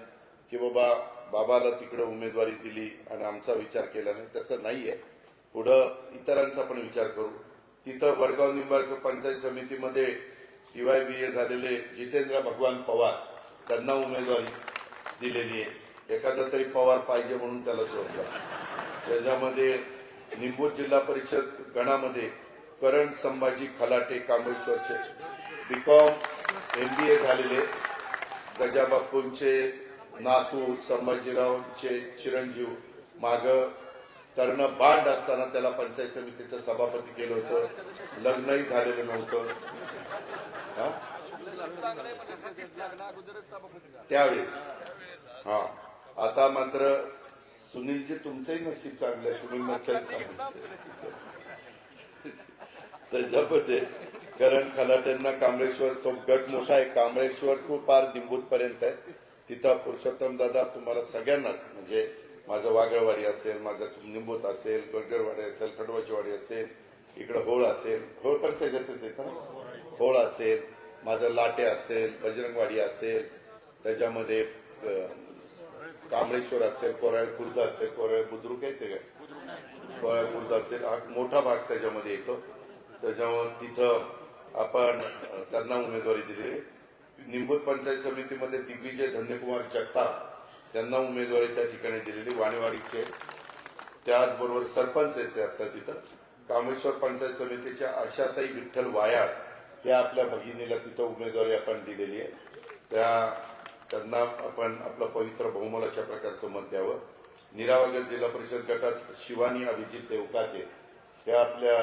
की बाबाला तिकडे उमेदवारी दिली आणि आमचा विचार केला नाही. तसं नाहीये, पुढं इतरांचा पण विचार करू. तिथं वडगाव निंबाळकर पंचायत समितीमध्ये TYBA झालेले जितेंद्र भगवान पवार त्यांना उमेदवारी दिलेली आहे. एखादा तरी पवार पाहिजे म्हणून त्याला शोधला. त्याच्यामध्ये निंबूर जिल्हा परिषद गणामध्ये करण संभाजी खलाटे कांबळेश्वरचे BCom MBA झालेले गजाबापूंचे नातू संभाजीरावचे चिरंजीव, माग तरण बांड असताना त्याला पंचायत समितीचं सभापती केलं होतं, लग्नही झालेलं नव्हतं. त्यावेळेस हा. आता मात्र सुनीलजी तुमचंही नशीब चांगलं आहे, तुम्ही त्याच्यामध्ये कारण खलाट्यांना कांबळेश्वर तो गट मोठा आहे, कांबळेश्वर टू पार निंबूत पर्यंत आहे. तिथं पुरुषोत्तम दादा तुम्हाला सगळ्यांनाच म्हणजे माझं वागळवाडी असेल, माझं निंबूत असेल, गडगडवाडी असेल, खडवाचीवाडी असेल, इकडं होळ असेल, होळ पण त्याच्यातच येतं ना, होळ असेल, माझं लाटे असेल, बजरंगवाडी असेल, त्याच्यामध्ये कांबळेश्वर असेल, कोराळ खुर्द असेल, कोराळ बुद्रुक येते काय, कोराळ खुर्द असेल, हा मोठा भाग त्याच्यामध्ये येतो. त्याच्यावर तिथं आपण त्यांना उमेदवारी दिली. निंबूत पंचायत समितीमध्ये दिग्विजय धन्यकुमार जगताप यांना उमेदवारी त्या ठिकाणी दिलेली, वाणेवाडीचे. त्याचबरोबर सरपंच आहेत ते आता तिथं. कामेश्वर पंचायत समितीच्या आशाताई विठ्ठल वायाळ या आपल्या भगिनीला तिथं उमेदवारी आपण दिलेली आहे. त्यांना आपण आपलं पवित्र बहुमल अशा प्रकारचं मत द्यावं. निरावगर जिल्हा परिषद गटात शिवानी अभिजित देवकाते या आपल्या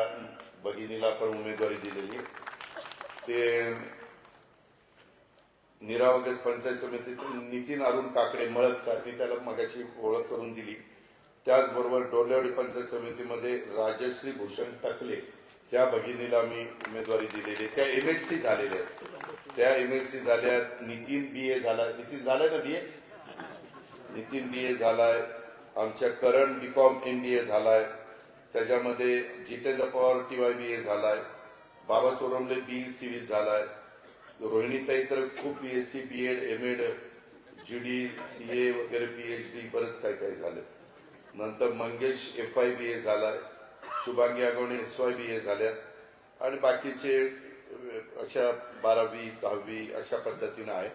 भगिनीला आपण उमेदवारी दिलेली. ते निरावगर पंचायत समितीचे नितीन अरुण काकडे मळक मी त्याला मगाशी ओळख करून दिली. त्याचबरोबर डोलेवाडी पंचायत समितीमध्ये राजश्री भूषण टकले या भगिनीला मी उमेदवारी दिलेली. त्या MSc झालेल्या आहेत, त्या MSc झाल्यात. नितीन BA झाला, नितीन झालाय ना BA, नितीन BA झालाय. आमच्या करण BCom MBA झालाय. त्याच्यामध्ये जितेंद्र पवार TY BA झालाय. बाबा चोरमले BE सिव्हिल झालाय. रोहिणीताई तर खूप BSc BEd MAd GD CA वगैरे PhD बरंच काही काही झालं. नंतर मंगेश FY BA झालाय. शुभांगी आगवणे SY BA झाल्या. आणि बाकीचे अशा 12वी 10वी अशा पद्धतीनं आहे.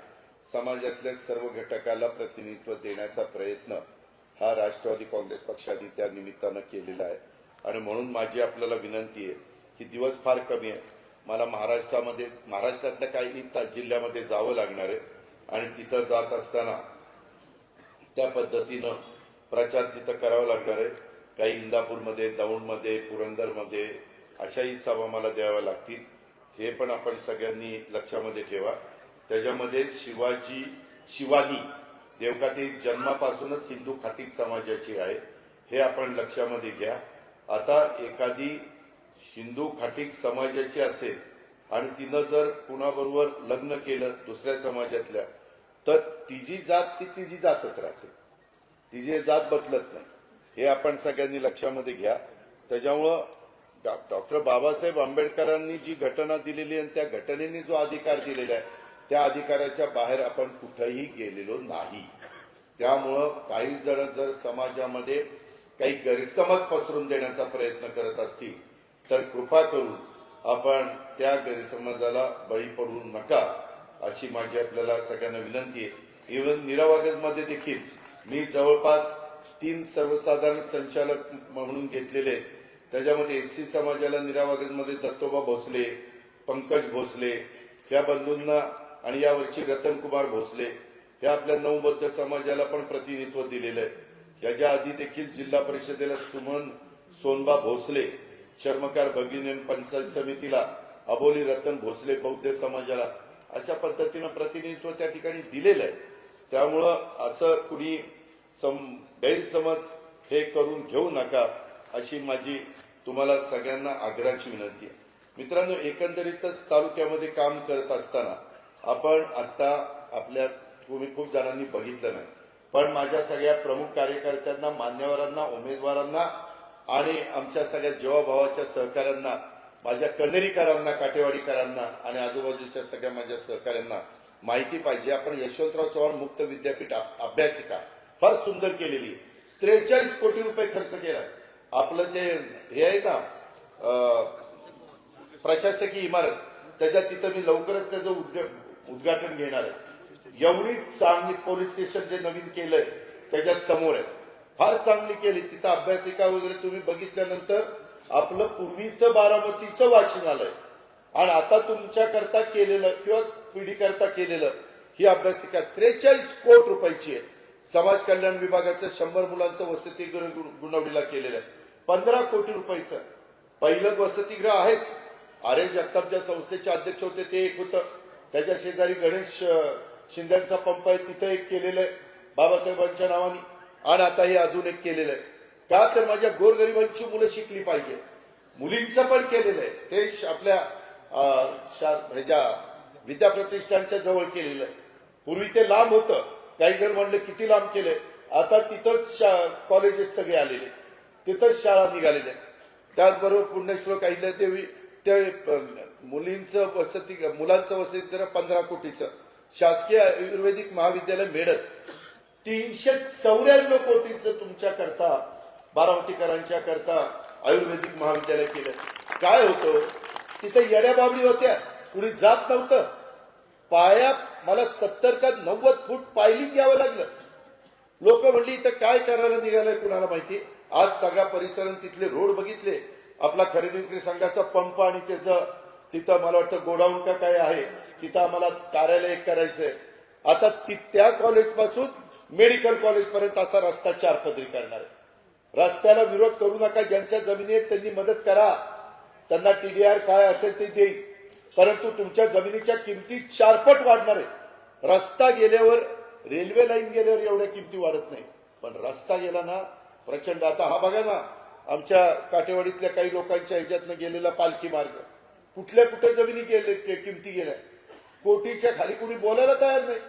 समाजातल्या सर्व घटकाला प्रतिनिधित्व देण्याचा प्रयत्न हा राष्ट्रवादी काँग्रेस पक्षाने त्या निमित्तानं केलेला आहे. आणि म्हणून माझी आपल्याला विनंती आहे की दिवस फार कमी आहे, मला महाराष्ट्रातल्या काही जिल्ह्यामध्ये जावं लागणार आहे. आणि तिथं जात असताना त्या पद्धतीनं प्रचार तिथं करावा लागणार आहे. काही इंदापूरमध्ये, दौंडमध्ये, पुरंदरमध्ये अशाही सभा मला द्याव्या लागतील. हे पण आपण सगळ्यांनी लक्षामध्ये ठेवा. त्याच्यामध्ये शिवानी देवकाते जन्मापासूनच हिंदू खाटीक समाजाची आहे, हे आपण लक्षामध्ये घ्या. आता एखादी हिंदू खाटीक समाजाची असेल आणि तिनं जर कुणाबरोबर लग्न केलं दुसऱ्या समाजातल्या, तर तिची जात ती तिची जातच राहते, तिची जात बदलत नाही. हे आपण सगळ्यांनी लक्षामध्ये घ्या. त्याच्यामुळं डॉक्टर बाबासाहेब आंबेडकरांनी जी घटना दिलेली आणि त्या घटनेने जो अधिकार दिलेला आहे त्या अधिकाराच्या बाहेर आपण कुठेही गेलेलो नाही. त्यामुळं काही जण जर समाजामध्ये काही गैरसमज पसरून देण्याचा प्रयत्न करत असतील तर कृपा करून आपण त्या गैरसमजाला बळी पडू नका, अशी माझी आपल्याला सगळ्यांना विनंती आहे. इव्हन निरावागजमध्ये देखील मी जवळपास 3 सर्वसाधारण संचालक म्हणून घेतलेले. त्याच्यामध्ये SC समाजाला निरावागजमध्ये दत्तोबा भोसले, पंकज भोसले या बंधूंना आणि यावर्षी रतनकुमार भोसले या आपल्या नवबौद्ध समाजाला पण प्रतिनिधित्व दिलेलं आहे. याच्या आधी देखील जिल्हा परिषदेला सुमन सोनबा भोसले चर्मकार भगिनी पंचायत समितीला अबोली रतन भोसले बौद्ध समाजाला अशा पद्धतीनं प्रतिनिधित्व त्या ठिकाणी दिलेलं आहे. त्यामुळं असं कुणी गैरसमज हे करून घेऊ नका, अशी माझी तुम्हाला सगळ्यांना आग्रहाची विनंती आहे. मित्रांनो, एकंदरीतच तालुक्यामध्ये काम करत असताना आपण आता आपल्या तुम्ही खूप जणांनी बघितलं नाही, पण माझ्या सगळ्या प्रमुख कार्यकर्त्यांना, मान्यवरांना, उमेदवारांना आणि आमच्या सगळ्या जीवाभावाच्या सहकाऱ्यांना, माझ्या कनेरीकरांना, काटेवाडीकरांना आणि आजूबाजूच्या सगळ्या माझ्या सहकाऱ्यांना माहिती पाहिजे. आपण यशवंतराव चव्हाण मुक्त विद्यापीठ अभ्यासिका फार सुंदर केलेली, 43 कोटी रुपये खर्च केला. आपलं जे हे आहे ना प्रशासकीय इमारत, त्याच्यात तिथं मी लवकरच त्याचं उद्घाटन घेणार आहे. एवढी चांगली पोलीस स्टेशन जे नवीन केलंय त्याच्या समोर आहे, फार चांगली केली. तिथं अभ्यासिका वगैरे तुम्ही बघितल्यानंतर आपलं पूर्वीचं बारामतीचं वाचनालय आणि आता तुमच्याकरता केलेलं किंवा पिढीकरता केलेलं ही अभ्यासिका 43 कोटी रुपयाची आहे. समाज कल्याण विभागाचं 100 मुलांचं वसतिगृह गुणवडीला केलेलं आहे 15 कोटी रुपयाचं. पहिलं वसतिगृह आहेच, आर्य जगताप ज्या संस्थेचे अध्यक्ष होते ते एक होतं, त्याच्या शेजारी गणेश शिंदेचा पंप आहे, तिथे एक केलेलं आहे बाबासाहेबांच्या नावाने, आणि आता हे अजून एक केलेलं आहे. का तर माझ्या गोरगरिबांची मुलं शिकली पाहिजे. मुलींचं पण केलेलं आहे, ते आपल्या ह्याच्या विद्याप्रतिष्ठानच्या जवळ केलेलं आहे. पूर्वी ते लांब होतं, काही जण म्हणले किती लांब केलंय, आता तिथंच कॉलेजेस सगळे आलेले, तिथंच शाळा निघालेल्या. त्याचबरोबर पुण्यश्लोक अहिल्यादेवी ते मुलींचं वसती, मुलांचं वसतिगृह 15 कोटीचं, शासकीय आयुर्वेदिक महाविद्यालय मेडत 394 कोटीचं तुमच्या करता, बारामतीकरांच्या करता आयुर्वेदिक महाविद्यालय केलं. काय होतं तिथे, येड्या बाबडी होत्या, कुणी जात नव्हतं. पाया मला 70 का 90 फूट पायलिंग घ्यावं लागलं. लोक म्हणली इथं काय करायला निघालंय कुणाला माहिती. आज सगळा परिसर तिथले रोड बघितले, आपला खरेदी विक्री संघाचा पंप आणि त्याचं तिथं मला वाटतं गोडाऊन का काय आहे, तिथं आम्हाला कार्यालय करायचंय. आता त्या कॉलेज पासून मेडिकल कॉलेज पर्यंत असा रस्ता 4 पदरी करणार आहे. रस्त्याला विरोध करू नका, ज्यांच्या जमिनी आहेत त्यांनी मदत करा, त्यांना TDR काय असेल ते देईल, परंतु तुमच्या जमिनीच्या किमती 4 पट वाढणार आहे. रस्ता गेल्यावर, रेल्वे लाईन गेल्यावर एवढ्या किमती वाढत नाही, पण रस्ता गेला ना प्रचंड. आता हा बघा ना, आमच्या काटेवाडीतल्या काही लोकांच्या ह्याच्यातनं गेलेला पालखी मार्ग, कुठल्या कुठे जमिनी गेले, किमती गेल्या, कोटीच्या खाली कुणी बोलायला तयार नाही.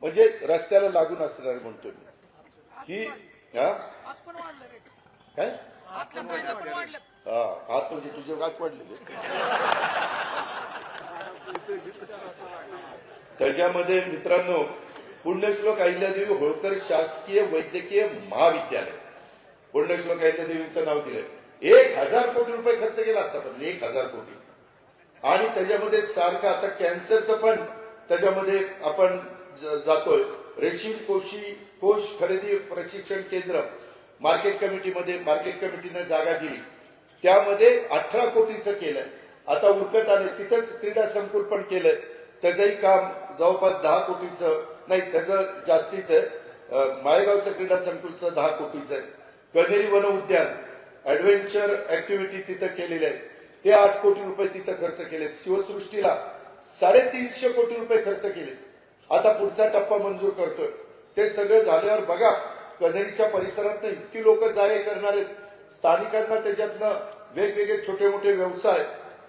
म्हणजे रस्त्याला लागून असणार म्हणतोय मी ही. काय हात म्हणजे तुझे हात वाढलेले, त्याच्यामध्ये मित्रांनो पुण्यश्लोक अहिल्यादेवी होळकर शासकीय वैद्यकीय महाविद्यालय, पुण्यश्लोक अहिल्यादेवींचं नाव दिलंय. 1000 कोटी रुपये खर्च केला आतापर्यंत, 1000 कोटी. आणि त्याच्यामध्ये सारखं आता कॅन्सरचं पण त्याच्यामध्ये आपण जातोय. रेशीम कोश खरेदी प्रशिक्षण केंद्र मार्केट कमिटीमध्ये, मार्केट कमिटीने जागा दिली, त्यामध्ये 18 कोटीचं केलंय. आता उरकत आले, तिथंच क्रीडा संकुल पण केलंय, त्याचंही काम जवळपास 10 कोटीचं नाही, त्याचं जास्तीच आहे. माळेगावचं क्रीडा संकुलचं 10 कोटीचं आहे. कनेरी वन उद्यान ऍडव्हेंचर ऍक्टिव्हिटी तिथं केलेले आहे, ते 8 कोटी रुपये तिथं खर्च केले. शिवसृष्टीला 350 कोटी रुपये खर्च केले. आता पुढचा टप्पा मंजूर करतोय. ते सगळं झाल्यावर बघा, कनेरीच्या परिसरात इतकी लोक जागे करणार आहेत, स्थानिकांना त्याच्यातनं वेगवेगळे छोटे मोठे व्यवसाय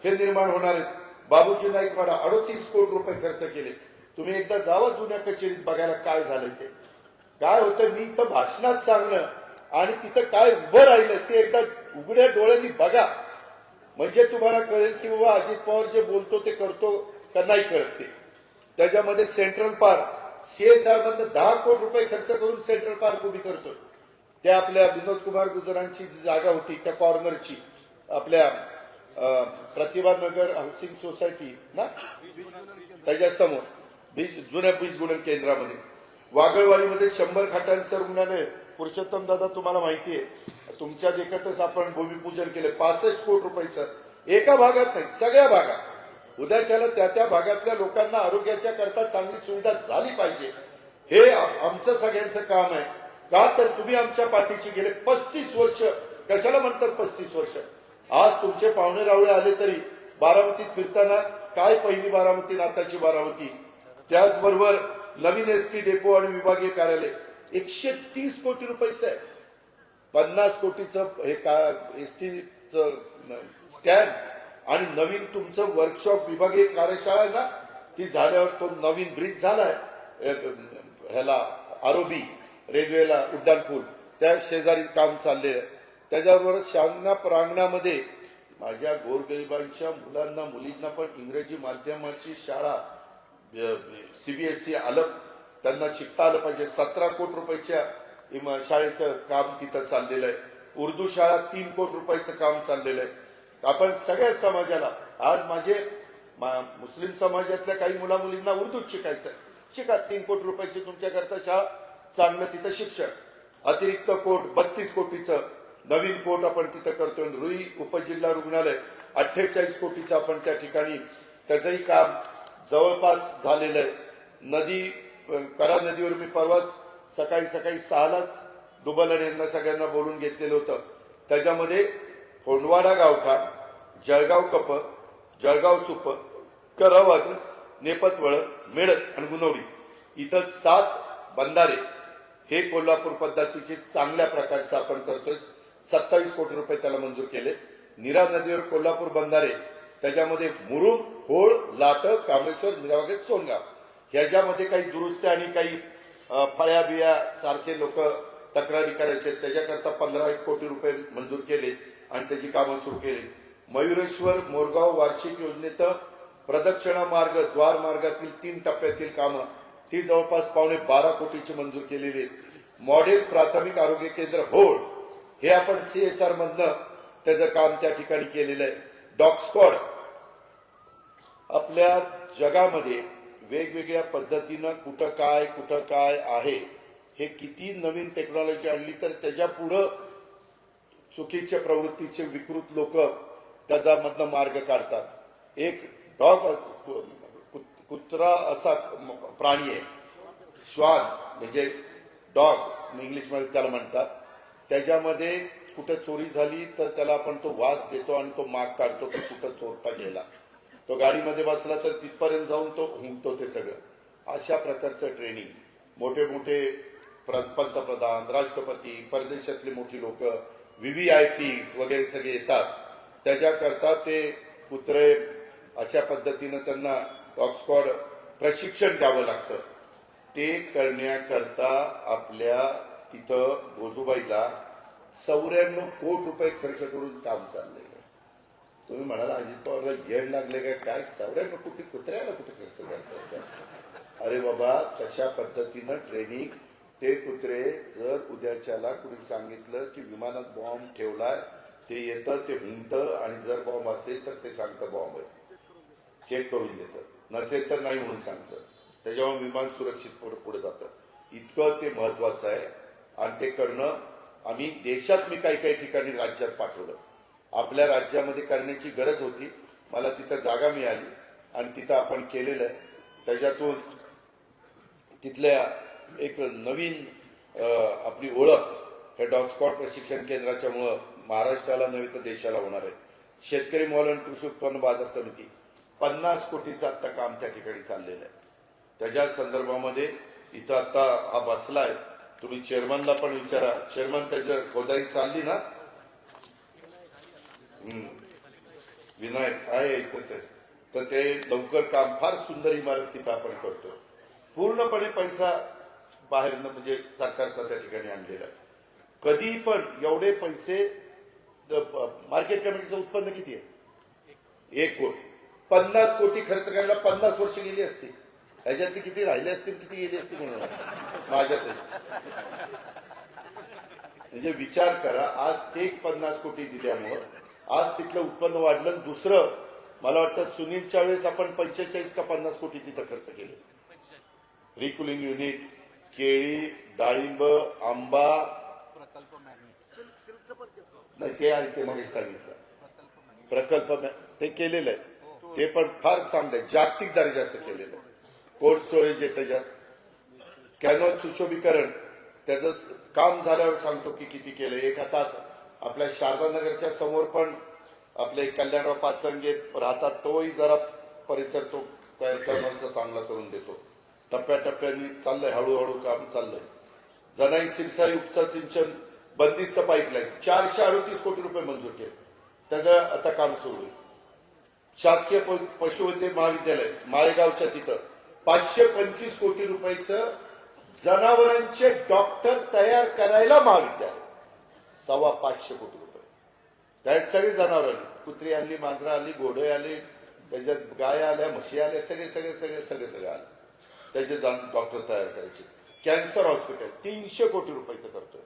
हे निर्माण होणार आहेत. बाबूजी नाईक वाडा 38 कोटी रुपये खर्च केले. तुम्ही एकदा जावा जुन्या कचेरीत बघायला काय झालंय ते. काय होतं, मी इथं भाषणात सांगणं आणि तिथं काय उभं राहिलं ते एकदा उघड्या डोळ्यांनी बघा, म्हणजे तुम्हाला कळेल की बाबा अजित पवार जे बोलतो ते करतो का नाही करत ते. त्याच्यामध्ये सेंट्रल पार्क CSR मधनं 10 कोटी रुपये खर्च करून सेंट्रल पार्क उभी करतोय. त्या आपल्या विनोद कुमार गुजरांची जी जागा होती त्या कॉर्नरची, आपल्या प्रतिभा नगर हाऊसिंग सोसायटी ना, त्याच्यासमोर जुन्या बीज गुणन केंद्रामध्ये. वागळवाडीमध्ये 100 खाटांचं रुग्णालय. पुरुषोत्तम दादा तुम्हाला माहिती आहे, तुमच्या देखतच आपण भूमिपूजन केलं 65 कोटी रुपयाचं. एका भागात नाही, सगळ्या भागात. उद्याच्याला त्या भागातल्या लोकांना आरोग्याच्या करता चांगली सुविधा झाली पाहिजे, हे आमचं सगळ्यांचं काम आहे. का तर तुम्ही आमच्या पाठीशी गेले 35 वर्ष. कशाला म्हणतात 35 वर्ष? आज तुमचे पाहुणे रावळे आले तरी बारामतीत फिरताना काय पहिली बारामती, नाताची बारामती. त्याचबरोबर नवीन ST डेपो आणि विभागीय कार्यालय 130 कोटी रुपयाचं आहे. 50 कोटीचं हे STचं स्टँड आणि नवीन तुमचं वर्कशॉप विभागीय कार्यशाळा आहे ना, ती झाल्यावर तो नवीन ब्रिज झालाय ह्याला आरोबी रेल्वेला उड्डाणपूल, त्या शेजारी काम चाललेलं आहे. त्याच्याबरोबर शांगना प्रांगणामध्ये माझ्या गोरगरिबांच्या मुलांना मुलींना पण इंग्रजी माध्यमाची शाळा CBSE आलं, त्यांना शिकता आलं पाहिजे. 17 कोटी रुपयाच्या शाळेचं काम तिथं चाललेलं आहे. उर्दू शाळा 3 कोटी रुपयाचं काम चाललेलं आहे. आपण सगळ्या समाजाला, आज माझे मुस्लिम समाजातल्या काही मुला मुलींना उर्दू शिकायचं, शिका. 3 कोटी रुपयाची तुमच्याकरता शाळा, चांगलं तिथं शिक्षण. अतिरिक्त कोट 32 कोटीचं नवीन कोट आपण तिथं करतोय. रुई उपजिल्हा रुग्णालय 48 कोटीचं आपण त्या ठिकाणी, त्याचंही काम जवळपास झालेलं आहे. नदी, करा नदीवर मी परवाच सकाळी 6लाच दुबलन यांना सगळ्यांना बोलून घेतलेलं होतं. त्याच्यामध्ये फोंडवाडा गावठाण, जळगाव कप, जळगाव सुप, करवागस नेपथवळ, मेळत आणि गुणवडी इथं 7 बंधारे हे कोल्हापूर पद्धतीचे चांगल्या प्रकारचं आपण करतोय. 27 कोटी रुपये त्याला मंजूर केले. नीरा नदीवर कोल्हापूर बंधारे, त्याच्यामध्ये मुरुम, होळ, लाट, कामेश्वर, निरावगेत, सोनगाव ह्याच्यामध्ये काही दुरुस्त्या आणि काही फळ्या बिया सारखे लोक तक्रारी करायचे, त्याच्याकरता 15 कोटी रुपये मंजूर केले आणि त्याची कामं सुरू केली. मयुरेश्वर मोरगाव वार्षिक योजनेत प्रदक्षिणा मार्ग, द्वार मार्गातील 3 टप्प्यातील कामं ती जवळपास 12.25 कोटीची मंजूर केलेली आहेत. मॉडेल प्राथमिक आरोग्य केंद्र होळ हे आपण CSR मधनं त्याचं काम त्या ठिकाणी केलेलं आहे. डॉग स्क्वॉड आपल्या जगामध्ये वेगवेगळ्या पद्धतीनं कुठं काय आहे, हे किती नवीन टेक्नॉलॉजी आणली तर त्याच्या पुढं चुकीच्या प्रवृत्तीचे विकृत लोक त्याचा मधनं मार्ग काढतात. एक डॉग कुत्रा असा प्राणी आहे, श्वान म्हणजे डॉग इंग्लिशमध्ये त्याला म्हणतात. त्याच्यामध्ये कुठं चोरी झाली तर त्याला आपण तो वास देतो आणि तो माग काढतो की कुठं चोरटा गेला. तो गाडीमध्ये बसला तर तिथपर्यंत जाऊन तो हुंकतो ते सगळं. अशा प्रकारचं ट्रेनिंग मोठे मोठे पंतप्रधान, राष्ट्रपती, परदेशातले मोठी लोक, VVIPs वगैरे सगळे येतात. त्याच्याकरता ते कुत्रे अशा पद्धतीनं त्यांना डॉग स्क्वॉड प्रशिक्षण द्यावं लागतं. ते करण्याकरता आपल्या तिथं गोजूबाईला 94 कोटी रुपये खर्च करून काम चाललंय. तुम्ही म्हणाला अजित पवारला येड लागले काय 94 कोटी कुत्र्याला कुठे खर्च करतात? अरे बाबा, तशा पद्धतीनं ट्रेनिंग. ते कुत्रे जर उद्याच्याला कुणी सांगितलं की विमानात बॉम्ब ठेवलाय, ते येतं, ते हुंकतं आणि जर बॉम्ब असेल तर ते सांगतं बॉम्ब आहे, चेक करून देतं, नसेल तर नाही म्हणून सांगतं. त्याच्यामुळे विमान सुरक्षित पुढे जातं. इतकं ते महत्वाचं आहे आणि ते करणं आम्ही देशात मी काही ठिकाणी राज्यात पाठवलं. आपल्या राज्यामध्ये करण्याची गरज होती. मला तिथं जागा मिळाली आणि तिथं आपण केलेलं आहे. त्याच्यातून तिथल्या एक नवीन आपली ओळख हे डॉग स्क्वॉड प्रशिक्षण केंद्राच्यामुळं महाराष्ट्राला नव्हे तर देशाला होणार आहे. शेतकरी मॉल आणि कृषी उत्पन्न बाजार समिती 50 कोटीचं आत्ता काम त्या ठिकाणी चाललेलं आहे. त्याच्या संदर्भामध्ये इथं आता हा बसलाय, तुम्ही चेअरमनला पण विचारा. चेअरमन त्याचं खोदाई चालली ना, विनायक आहे इथंच आहे, तर ते लवकर काम, फार सुंदर इमारत तिथं आपण करतो. पूर्णपणे पैसा बाहेरनं म्हणजे सरकारचा त्या ठिकाणी आणलेला आहे. कधी पण एवढे पैसे, मार्केट कमिटीचं उत्पन्न किती आहे? 1 कोटी. 50 कोटी खर्च करायला 50 वर्ष गेली असती. ह्याच्यातली किती राहिले असतील, किती गेली असती म्हणून माझ्यासाठी. म्हणजे विचार करा, आज ते 50 कोटी दिल्यामुळं आज तिथलं उत्पन्न वाढलं. दुसरं मला वाटतं सुनीलच्या वेळेस आपण 45 का 50 कोटी तिथं खर्च केले. रिकुलिंग युनिट, केळी, डाळिंब, आंबा नाही, ते आहे ते मग सांगितलं प्रकल्प ते केलेलं आहे. ते पण फार चांगलं आहे, जागतिक दर्जाचं केलेलं आहे. कोल्ड स्टोरेज आहे, त्याच्यात कॅनॉल सुशोभीकरण, त्याचं काम झाल्यावर सांगतो की किती केलं. एक हातात आपल्या शारदानगरच्या समोर पण आपले कल्याणराव पाचंगे राहतात, तोही जरा परिसर तो कॅनॉलचा चांगला करून देतो. टप्प्याटप्प्याने चाललंय, हळूहळू काम चाललंय. जनाई सिरसाई उपसा सिंचन बंदिस्त पाईपलाईन 438 कोटी रुपये मंजूर केले, त्याचं आता काम सुरू आहे. शासकीय पशुवैद्यक महाविद्यालय माळेगावच्या तिथं 525 कोटी रुपयाचं जनावरांचे डॉक्टर तयार करायला महाविद्यालय, 525 कोटी रुपये. त्यात सगळे जनावर आली, कुत्री आली, मांजरं आली, घोडे आले, त्याच्यात गाय आल्या, म्हशी आल्या, सगळे आले. त्याचे डॉक्टर तयार करायचे. कॅन्सर हॉस्पिटल 300 कोटी रुपयाचं करतोय.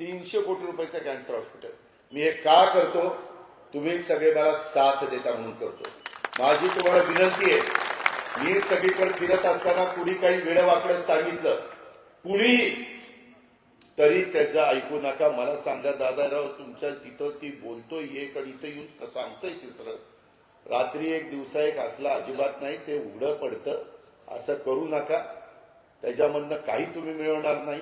300 कोटी रुपयाचं कॅन्सर हॉस्पिटल. मी हे का करतो? तुम्ही सगळे मला साथ देता म्हणून करतो. माझी तुम्हाला विनंती आहे, मी सगळीकडे फिरत असताना कुणी काही वेडवाकडं सांगितलं, कुणीही, तरी त्याचं ऐकू नका. मला सांगा, दादाराव तुमच्या तिथं ती बोलतोय एक आणि इथं येऊन सांगतोय तिसरं. रात्री एक दिवसा एक असला अजिबात नाही, ते उघडं पडतं. असं करू नका. त्याच्यामधनं काही तुम्ही मिळवणार नाही.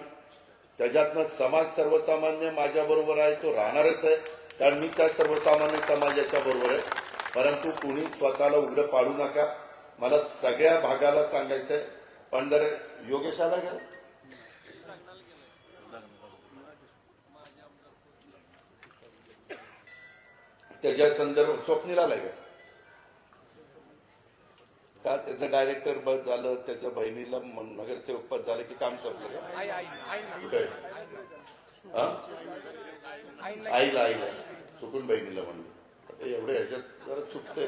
त्याच्यातनं समाज सर्वसामान्य माझ्या बरोबर आहे, तो राहणारच आहे, कारण मी त्या सर्वसामान्य समाजाच्या बरोबर आहे. परंतु कुणी स्वतःला उघडं पाडू नका. मला सगळ्या भागाला सांगायचंय. पण जर योगेश आला गेला त्याच्या संदर्भ स्वप्नीला लागेल का त्याचं डायरेक्टर बस झालं, त्याच्या बहिणीला नगरसेवक पद झालं की काम संपलं का? आईला चुकून बहिणीला म्हणलं. आता एवढे ह्याच्यात जरा चुकतंय,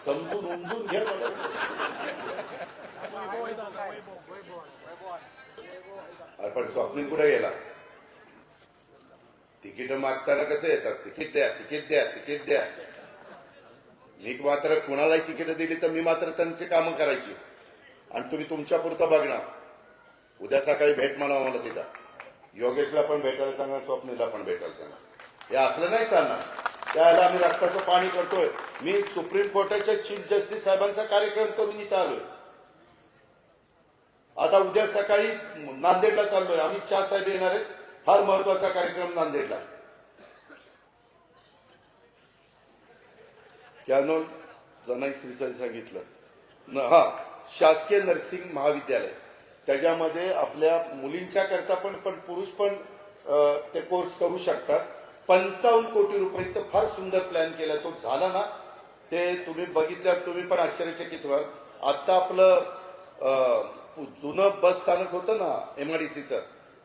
समजून उमजून घ्या. पण स्वप्नील कुठे गेला? तिकीट मागताना कसं येतात, तिकीट द्या तिकीट द्या तिकीट द्या. मी मात्र कुणालाही तिकीट दिली तर मी मात्र त्यांची कामं करायची आणि तुम्ही तुमच्या पुरतं बघणार. उद्या सकाळी भेट म्हणा मला तिथं. योगेशला पण भेटायला सांगा, स्वप्नीला पण भेटायला सांगा. हे असलं नाही चालणार. त्याला आम्ही रक्ताचं पाणी करतोय. मी सुप्रीम कोर्टाच्या चीफ जस्टिस साहेबांचा कार्यक्रम करून इथं आलोय. आता उद्या सकाळी नांदेडला चाललोय. अमित शहा साहेब येणार आहेत. फार महत्वाचा कार्यक्रम नांदेडला. कॅनोन जनाई श्रीसाई सांगितलं हा शासकीय नर्सिंग महाविद्यालय, त्याच्यामध्ये आपल्या मुलींच्या करता पण पुरुष पण ते कोर्स करू शकतात. 55 कोटी रुपयाचं फार सुंदर प्लॅन केला. तो झाला ना, ते तुम्ही बघितल्यावर तुम्ही पण आश्चर्यचकित व्हाल. आता आपलं जुनं बस स्थानक होतं ना MIDCचं,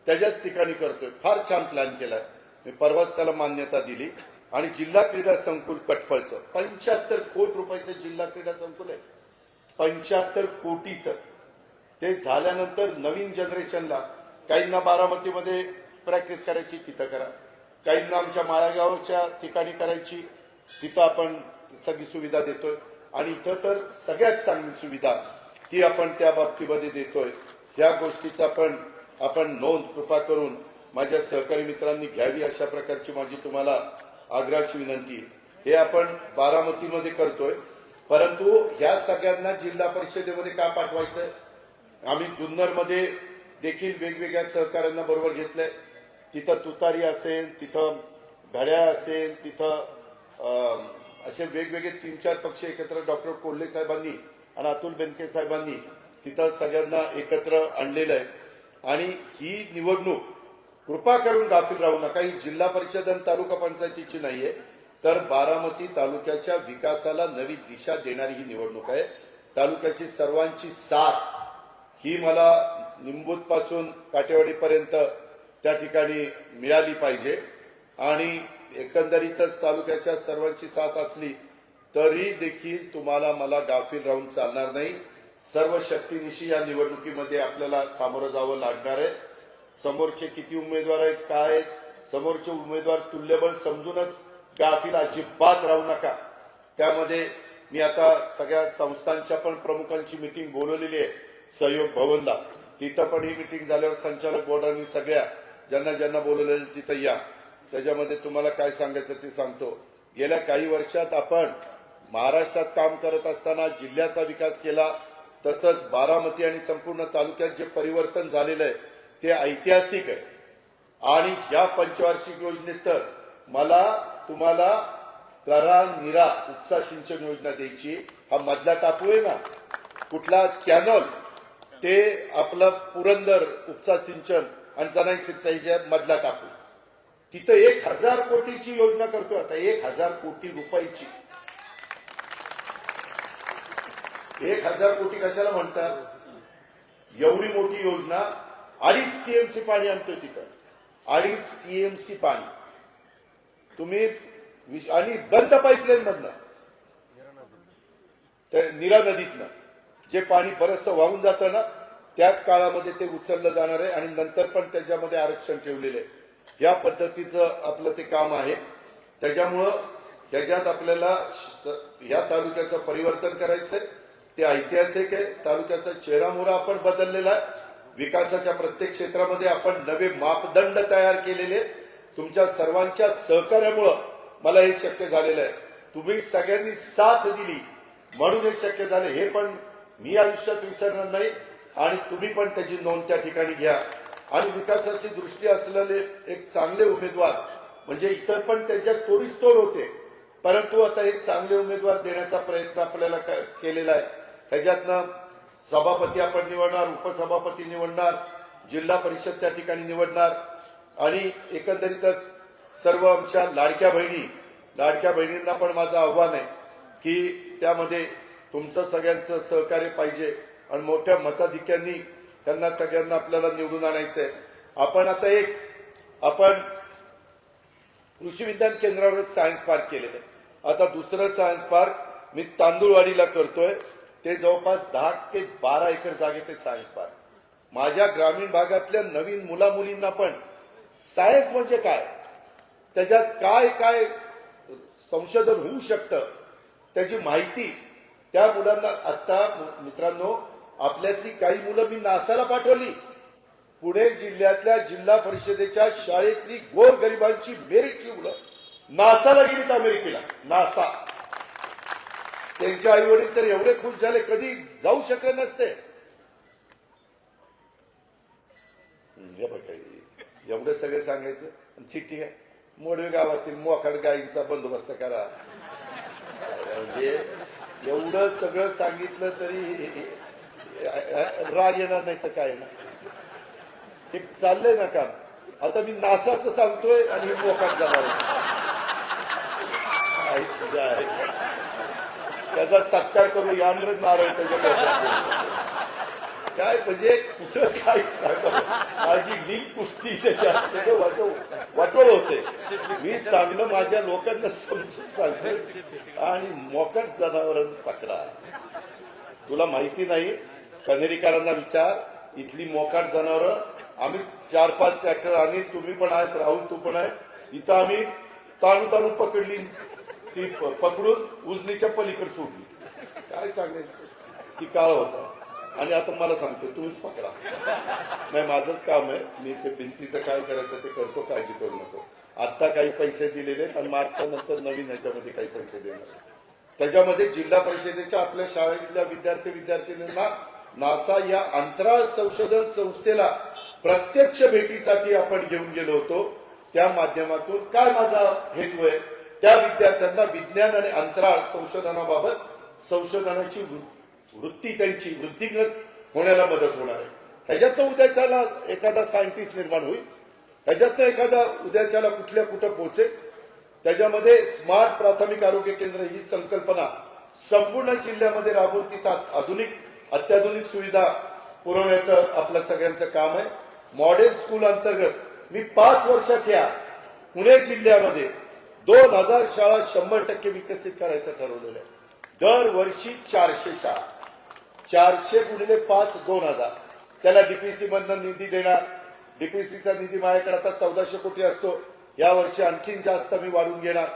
त्याच्याच ठिकाणी करतोय. फार छान प्लॅन केलाय. मी परवाच त्याला मान्यता दिली. आणि जिल्हा क्रीडा संकुल कटफळचं 75 कोटी रुपयाचं जिल्हा क्रीडा संकुल आहे. 75 कोटीचं. ते झाल्यानंतर नवीन जनरेशनला, काहींना बारामतीमध्ये प्रॅक्टिस करायची तिथं करा, काहींना आमच्या माळेगावच्या ठिकाणी करायची तिथं आपण सगळी सुविधा देतोय. आणि इथं तर सगळ्यात चांगली सुविधा ती आपण त्या बाबतीमध्ये देतोय. ह्या गोष्टीचा पण आपण नोंद कृपा करून माझ्या सहकारी मित्रांनी घ्यावी, अशा प्रकारची माझी तुम्हाला आग्रहाची विनंती. हे आपण बारामतीमध्ये करतोय, परंतु ह्या सगळ्यांना जिल्हा परिषदेमध्ये का पाठवायचं? आम्ही जुन्नरमध्ये देखील वेगवेगळ्या सहकाऱ्यांना बरोबर घेतलंय. तिथं तुतारी असेल, तिथं घड्याळ असेल, तिथं असे वेगवेगळे 3-4 पक्ष एकत्र डॉक्टर कोल्हे साहेबांनी आणि अतुल बेनके साहेबांनी तिथं सगळ्यांना एकत्र आणलेलं आहे. आणि ही निवडणूक कृपा करून गाफील राहू नका. ही जिल्हा परिषद आणि तालुका पंचायतीची नाहीये, तर बारामती तालुक्याच्या विकासाला नवी दिशा देणारी ही निवडणूक आहे. तालुक्याची सर्वांची साथ ही मला निंबूत पासून काटेवाडीपर्यंत त्या ठिकाणी मिळाली पाहिजे. आणि एकंदरीतच तालुक्याच्या सर्वांची साथ असली तरी देखील तुम्हाला मला गाफील राहून चालणार नाही. सर्व शक्तीनिशी या निवडणुकीमध्ये आपल्याला सामोरं जावं लागणार आहे. समोरचे किती उमेदवार आहेत, काय आहेत, समोरचे उमेदवार तुल्यबळ समजूनच गाफील अजिबात राहू नका. त्यामध्ये मी आता सगळ्या संस्थांच्या पण प्रमुखांची मीटिंग बोलवलेली आहे सहयोग भवनला. तिथं पण ही मीटिंग झाल्यावर संचालक बोर्डांनी सगळ्या ज्यांना बोलवलेलं तिथं या. त्याच्यामध्ये तुम्हाला काय सांगायचं ते सांगतो. गेल्या काही वर्षात आपण महाराष्ट्रात काम करत असताना जिल्ह्याचा विकास केला, तसंच बारामती आणि संपूर्ण तालुक्यात जे परिवर्तन झालेलं आहे ते ऐतिहासिक आहे. आणि ह्या पंचवार्षिक योजनेत तर मला तुम्हाला करा निरा उपसा सिंचन योजना द्यायची. हा मधला टाकू आहे ना कुठला कॅनॉल, ते आपलं पुरंदर उपसा सिंचन आणि जनाई सिरसाईच्या मधला टाकू. तिथं 1000 कोटीची योजना करतोय आता. 1000 कोटी रुपयाची. 1000 कोटी कशाला म्हणतात? एवढी मोठी योजना 2.5 TMC पाणी आणतोय तिथं. 2.5 TMC पाणी तुम्ही आणि बंद पाईपलाईन मधनं नीरा नदीतनं जे पाणी बरचसं वाहून जातं ना, त्याच काळामध्ये ते उचललं जाणार आहे. आणि नंतर पण त्याच्यामध्ये आरक्षण ठेवलेलं आहे. या पद्धतीचं आपलं ते काम आहे. त्याच्यामुळं ह्याच्यात आपल्याला या तालुक्याचं परिवर्तन करायचंय. ते ऐतिहासिक आहे. तालुक्याचा चेहरामोहरा आपण बदललेला आहे. विकासाच्या प्रत्येक क्षेत्रामध्ये आपण नवे मापदंड तयार केलेले. तुमच्या सर्वांच्या सहकार्यामुळं मला हे शक्य झालेलं आहे. तुम्ही सगळ्यांनी साथ दिली म्हणून हे शक्य झाले. हे पण मी आयुष्यात विसरणार नाही. आणि तुम्ही पण त्याची नोंद त्या ठिकाणी घ्या. आणि विकासाची दृष्टी असलेले एक चांगले उमेदवार म्हणजे इतर पण त्यांच्या तोडीस तोड होते, परंतु आता एक चांगले उमेदवार देण्याचा प्रयत्न आपल्याला केलेला आहे. ह्याच्यातनं सभापती आपण निवडणार, उपसभापती निवडणार, जिल्हा परिषद त्या ठिकाणी निवडणार आणि एकंदरीतच सर्व आमच्या लाडक्या बहिणींना पण माझं आव्हान आहे की त्यामध्ये तुमचं सगळ्यांचं सहकार्य पाहिजे आणि मोठ्या मताधिक्यांनी त्यांना सगळ्यांना आपल्याला निवडून आणायचं आहे. आपण कृषी विज्ञान केंद्रावर एक सायन्स पार्क केलेलं आहे. आता दुसरं सायन्स पार्क मी तांदूळवाडीला करतोय. ते जवळपास 10 ते 12 एकर जागेत आहे सायन्स पार्क. माझ्या ग्रामीण भागातल्या नवीन मुलामुलींना पण सायन्स म्हणजे काय, त्याच्यात काय काय संशोधन होऊ शकतं त्याची माहिती त्या मुलांना. आता मित्रांनो, आपल्यातली काही मुलं मी नासाला पाठवली. पुणे जिल्ह्यातल्या जिल्हा परिषदेच्या शाळेतली गोरगरिबांची मेरिटची मुलं नासाला गेलीत, अमेरिकेला. नासा, त्यांचे आई वडील तर एवढे खुश झाले, कधी जाऊ शकले नसते. एवढं सगळं सांगायचं. ठीक आहे, मोडवे गावातील मोकाट गायींचा बंदोबस्त करा, म्हणजे एवढं सगळं सांगितलं तरी राग येणार नाही तर काय येणार. हे चाललंय ना काम. आता मी नासाचं सांगतोय आणि हे मोकाट जाणार त्याचा सत्कार करू यानच नारळ त्याच्या काय, म्हणजे कुठं काय माझी लिंक कुस्ती वाटोळ होते. मी चांगलं माझ्या लोकांना समजून सांगतो आणि मोकाट जनावर पकडा. तुला माहिती नाही, कनेरीकरांना विचार, इथली मोकाट जनावर आम्ही 4-5 ट्रॅक्टर आणि तुम्ही पण आहेत, राहुल तू पण आहे, इथं आम्ही ताणून पकडली, ती पकडून उजनीच्या पलीकडे सोडली. काय सांगायचं, ती काळ होता. आणि आता मला सांगतो तुम्हीच पकडा. नाही, माझंच काम आहे, मी ते भिंतीचं काय करायचं ते करतो, काळजी करू नको. आता काही पैसे दिलेले आहेत आणि मार्चच्या नंतर नवीन ह्याच्यामध्ये काही पैसे देणार. त्याच्यामध्ये जिल्हा परिषदेच्या आपल्या शाळेतल्या विद्यार्थ्यांना नासा या अंतराळ संशोधन संस्थेला प्रत्यक्ष भेटीसाठी आपण घेऊन गेलो होतो. त्या माध्यमातून काय माझा हेतू आहे, त्या विद्यार्थ्यांना विज्ञान आणि अंतराळ संशोधनाबाबत संशोधनाची वृत्ती, त्यांची वृत्तीगत होण्याला मदत होणार आहे. ह्याच्यातनं उद्याच्याला एखादा सायंटिस्ट निर्माण होईल, ह्याच्यातनं एखादा उद्याच्याला कुठं पोहोचेल. त्याच्यामध्ये स्मार्ट प्राथमिक आरोग्य केंद्र ही संकल्पना संपूर्ण जिल्ह्यामध्ये राबवून तिथं अत्याधुनिक सुविधा पुरवण्याचं आपलं सगळ्यांचं काम आहे. मॉडेल स्कूल अंतर्गत मी 5 वर्षात या पुणे जिल्ह्यामध्ये 2000 शाळा 100% विकसित करायचं ठरवलेलं आहे. दरवर्षी 400 शाळा, 400 गुणिले 5 2000. त्याला डीपीसी मधनं निधी देणार. डीपीसीचा निधी माझ्याकडे आता 1400 कोटी असतो. या वर्षी आणखीन जास्त मी वाढवून घेणार,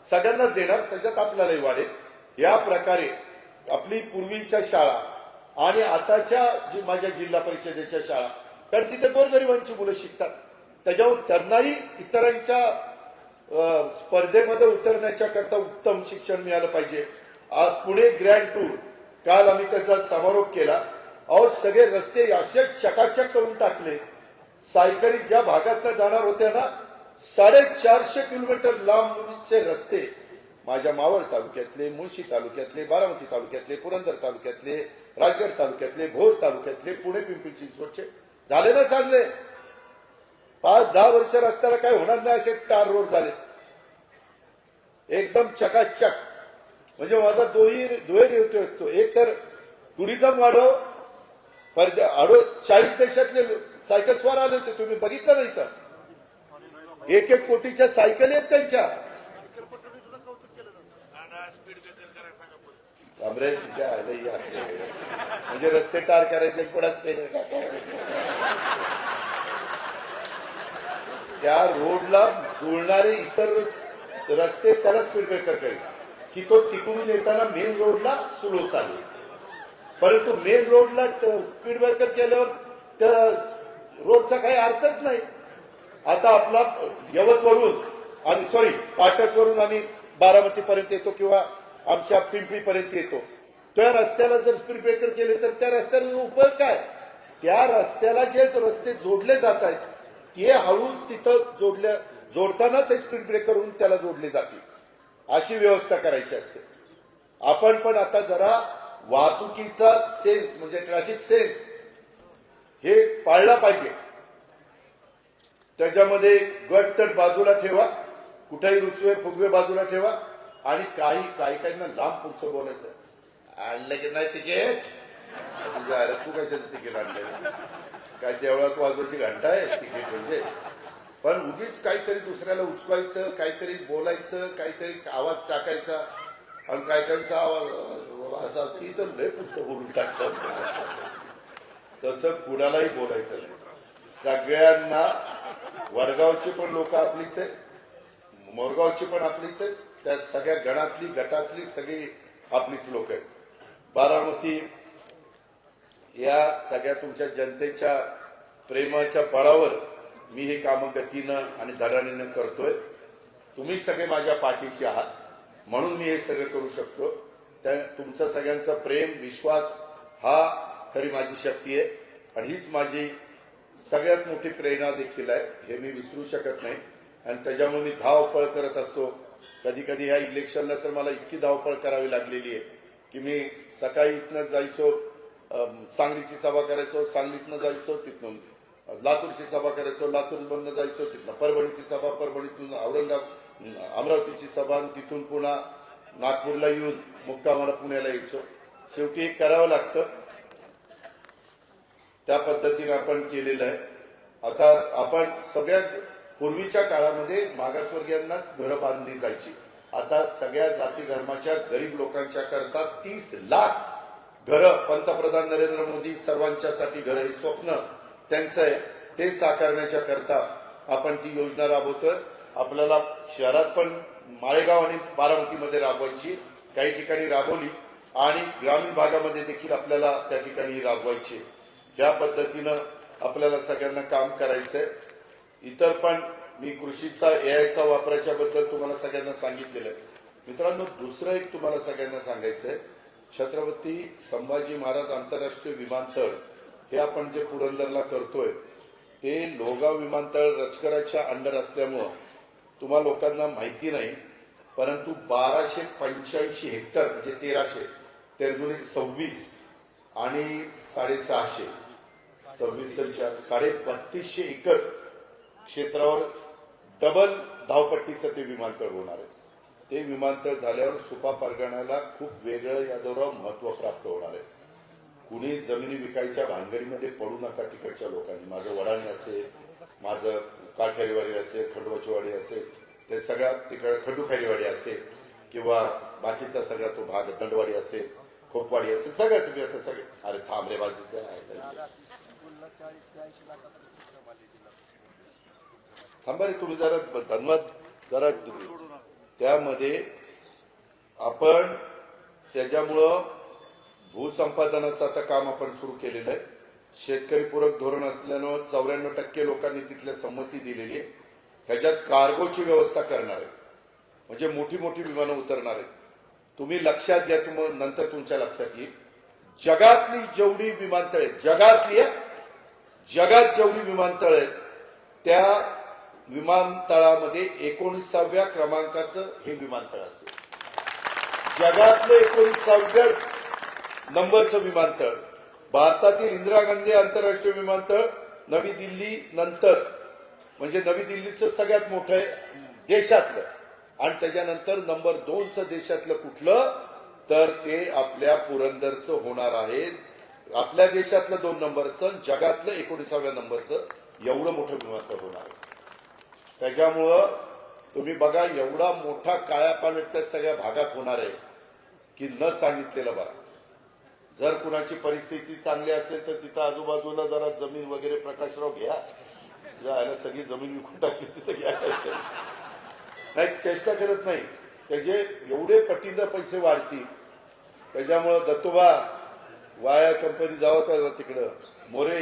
सगळ्यांनाच देणार, त्याच्यात आपल्यालाही वाढेल. या प्रकारे आपली पूर्वीच्या शाळा आणि आताच्या माझ्या जिल्हा परिषदेच्या शाळा, कारण तिथे गोरगरिबांची मुलं शिकतात, त्याच्यावर त्यांनाही इतरांच्या स्पर्धेमध्ये उतरण्याच्या करता उत्तम शिक्षण मिळालं पाहिजे. पुणे ग्रँड टूर काल आम्ही त्याचा समारोप केला. अहो, सगळे रस्ते असे चकाचक करून टाकले. सायकली ज्या भागात जाणार होत्या ना, 450 किलोमीटर लांबचे रस्ते माझ्या मावळ तालुक्यातले, मुळशी तालुक्यातले, बारामती तालुक्यातले, पुरंदर तालुक्यातले, राजगड तालुक्यातले, भोर तालुक्यातले, पुणे पिंपरी चिंचवडचे झाले ना चांगले. 5-10 वर्ष रस्त्याला काय होणार नाही असे टार रोड झाले, एकदम चकाचक. म्हणजे माझा दुहेरी हेतू असतो, एक तर टुरिझम वाढव, 40 देशातले सायकल स्वार आले होते, तुम्ही बघितलं नाही तर 1-1 कोटीच्या सायकल आहेत त्यांच्या. म्हणजे रस्ते टार करायचे कोणाच त्या रोडला जुळणारे इतर रस्ते त्याला स्पीड ब्रेकर करेल की तो तिकडून येताना मेन रोडला स्लो चालेल. परंतु मेन रोडला स्पीड ब्रेकर केल्यावर त्या रोडचा काही अर्थच नाही. आता आपला यवतवरून आणि पाटसवरून आम्ही बारामती पर्यंत येतो किंवा आमच्या पिंपरी पर्यंत येतो. त्या रस्त्याला जर स्पीड ब्रेकर केले तर त्या रस्त्याचा उपयोग काय? त्या रस्त्याला जे रस्ते जोडले जात आहेत ते हळूच तिथं जोडताना ते स्पीड ब्रेकर होऊन त्याला जोडले जातील. अशी व्यवस्था करायची असते. आपण पण आता जरा वाहतुकीचा सेन्स म्हणजे ट्रॅफिक सेन्स हे पाळला पाहिजे. त्याच्यामध्ये गटतट बाजूला ठेवा, कुठेही रुसवे फुगवे बाजूला ठेवा आणि काहींना लांब पुढचं बोलायचं. आणलं की नाही तिकीट? तुझ्या अरे तू कशाचं तिकीट आणलंय? काय देवळात वाजवायची घंटा आहे तिकीट म्हणजे? पण उगीच काहीतरी दुसऱ्याला उचवायचं, काहीतरी बोलायचं, काहीतरी आवाज टाकायचा आणि काहींचा आवाज असा की तर लय पुढचं बोलून टाकतात. तसं कुणालाही बोलायचं नाही. सगळ्यांना वडगावची पण लोक आपलीच आहे, मोरगावची पण आपलीच आहे, त्या सगळ्या गटातली सगळी आपलीच लोक आहेत. बारामती या सगळ्या तुमच्या जनतेच्या प्रेमाच्या बळावर मी हे कामं गतीनं आणि धडाडीनं करतोय. तुम्ही सगळे माझ्या पाठीशी आहात म्हणून मी हे सगळं करू शकतो. त्या तुमचा सगळ्यांचा प्रेम विश्वास हा खरी माझी शक्ती आहे आणि हीच माझी सगळ्यात मोठी प्रेरणा देखील आहे. हे मी विसरू शकत नाही आणि त्याच्यामुळे मी धावपळ करत असतो. कधी कधी ह्या इलेक्शनला तर मला इतकी धावपळ करावी लागलेली आहे की मी सकाळी इथनं जायचो, सांगलीची सभा करायचो, सांगलीतनं जायचो, तिथून लातूरची सभा करायचो, लातूरमधनं जायचो, तिथनं परभणीची सभा, परभणीतून अमरावतीची सभा, तिथून पुन्हा नागपूरला येऊन मुक्कामाला पुण्याला यायचो. शेवटी हे करावं लागतं. त्या पद्धतीने आपण केलेलं आहे. आता आपण सगळ्यात पूर्वीच्या काळामध्ये मागासवर्गीयांनाच घरं बांधली जायची. आता सगळ्या जाती धर्माच्या गरीब लोकांच्या करता 30 लाख घरं पंतप्रधान नरेंद्र मोदी सर्वांच्यासाठी घरं हे स्वप्न त्यांचं आहे, ते साकारण्याच्या करता आपण ती योजना राबवतोय. आपल्याला शहरात पण माळेगाव आणि बारामतीमध्ये राबवायची, काही ठिकाणी राबवली आणि ग्रामीण भागामध्ये देखील आपल्याला त्या ठिकाणी राबवायची. या पद्धतीनं आपल्याला सगळ्यांना काम करायचंय. इतर पण मी कृषीचा एआयचा वापराच्या बद्दल तुम्हाला सगळ्यांना सांगितलेलं आहे. मित्रांनो, दुसरं एक तुम्हाला सगळ्यांना सांगायचंय. छत्रपती संभाजी महाराज आंतरराष्ट्रीय विमानतळ हे आपण जे पुरंदरला करतोय ते लोहगाव विमानतळ रचकराच्या अंडर असल्यामुळं तुम्हा लोकांना माहिती नाही, परंतु 1285 हेक्टर म्हणजे 1300 तेरदुनी 26 आणि 650 3250 एकर क्षेत्रावर डबल धावपट्टीचं ते विमानतळ होणार आहे. ते विमानतळ झाल्यावर सुपा परगण्याला खूप वेगळं यादवराव महत्व प्राप्त होणार आहे. कुणी जमिनी विकायच्या भानगडीमध्ये पडू नका तिकडच्या लोकांनी. माझं वडाणी असेल, माझं काठेरीवाडी असेल, खंडोबाचीवाडी असेल, ते सगळ्या तिकडे खंडूखारीवाडी असेल किंवा बाकीचा सगळा तो भाग दंडवाडी असेल, खोपवाडी असेल, सगळ्याच आता सगळे. अरे थांब रे बाजू थांबा रे तुम्ही जरा धन्यवाद जरा. त्यामध्ये आपण त्याच्यामुळं भूसंपादनाचं आता काम आपण सुरू केलेलं आहे. शेतकरी पूरक धोरण असल्यानं 94% लोकांनी तिथल्या संमती दिलेली आहे. ह्याच्यात कार्गोची व्यवस्था करणार आहे, म्हणजे मोठी मोठी विमानं उतरणार आहेत. तुम्ही लक्षात घ्या, नंतर तुमच्या लक्षात येईल. जगातली जेवढी विमानतळ आहेत, जगात जेवढी विमानतळ आहेत त्या विमानतळामध्ये 19व्या क्रमांकाचं हे विमानतळ असेल. जगातलं 19व्या नंबरचं विमानतळ. भारतातील इंदिरा गांधी आंतरराष्ट्रीय विमानतळ नवी दिल्ली नंतर, म्हणजे नवी दिल्लीचं सगळ्यात मोठं आहे देशातलं, आणि त्याच्यानंतर नंबर 2चं देशातलं कुठलं तर ते आपल्या पुरंदरचं होणार आहे. आपल्या देशातलं 2 नंबरचं, जगातलं 19व्या नंबरचं एवढं मोठं विमानतळ होणार आहे. त्याच्यामुळं तुम्ही बघा, एवढा मोठा काळ्या पाण्याच्या सगळ्या भागात होणार आहे की न सांगितलेलं बरं. जर कुणाची परिस्थिती चांगली असेल तर तिथं आजूबाजूला जरा जमीन वगैरे प्रकाशराव घ्या, जायला सगळी जमीन विकून टाकली तिथं घ्या. नाही चेष्टा करत नाही, त्याचे एवढे पटीनं पैसे वाढतील. त्याच्यामुळं दत्तोबा वाया कंपनी जावं तिकडं मोरे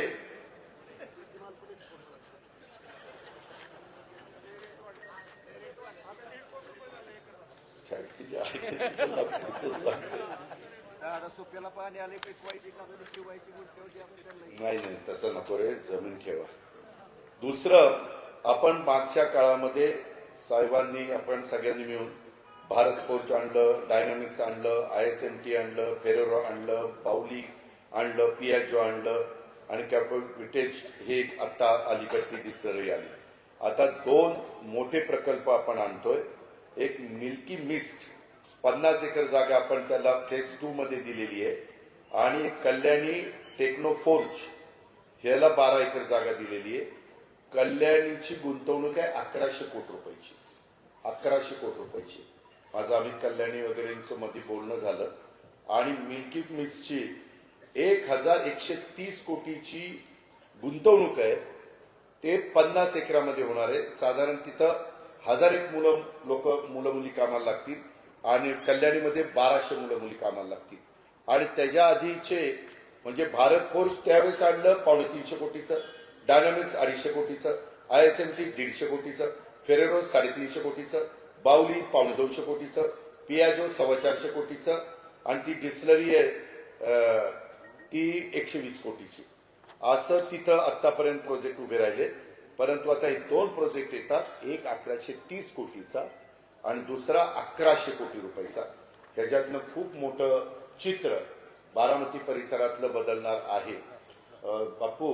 नाही नाही तसं नको रे, जमीन ठेवा. दुसरं, आपण मागच्या काळामध्ये साहेबांनी आपण सगळ्यांनी मिळून भारत फोर्ज आणलं, डायनामिक्स आणलं, ISMT आणलं, फेरेरो आणलं, बाउली आणलं, पियाजो आणलं आणि कॅपोविटेज हे एक आत्ता अलीकडची डिस्टलरी आली. आता 2 मोठे प्रकल्प आपण आणतोय. एक मिल्की मिस्ट 50 एकर जागा आपण त्याला फेज 2 मध्ये दिलेली आहे आणि एक कल्याणी टेक्नो फोर्ज ह्याला 12 एकर जागा दिलेली आहे. कल्याणीची गुंतवणूक आहे 1100 कोटी रुपयाची. 1100 कोटी रुपयाची. माझं अमित कल्याणी वगैरेंचं मध्ये बोलणं झालं आणि मिल्की मिस्टची 1130 कोटीची गुंतवणूक आहे. ते 50 एकरामध्ये होणार आहे. साधारण तिथं 1000 मुलं मुली कामाला लागतील आणि कल्याणीमध्ये 1200 मुलं मुली कामाला लागतील. आणि त्याच्या आधीचे म्हणजे भारत फोर्स त्यावेळेस आणलं 350 कोटीचं, डायनामिक्स 250 कोटीचं, ISMT 150 कोटीचं, फेरेरो 350 कोटीचं, बाउली 250 कोटीचं, पियाजो 425 कोटीचं आणि ती डिस्लरी आहे ती 120 कोटीची. असं तिथं आतापर्यंत प्रोजेक्ट उभे राहिले. परंतु आता हे 2 प्रोजेक्ट येतात. एक 1130 कोटीचा आणि दुसरा 1100 कोटी रुपयाचा. ह्याच्यातनं खूप मोठं चित्र बारामती परिसरातलं बदलणार आहे. बापू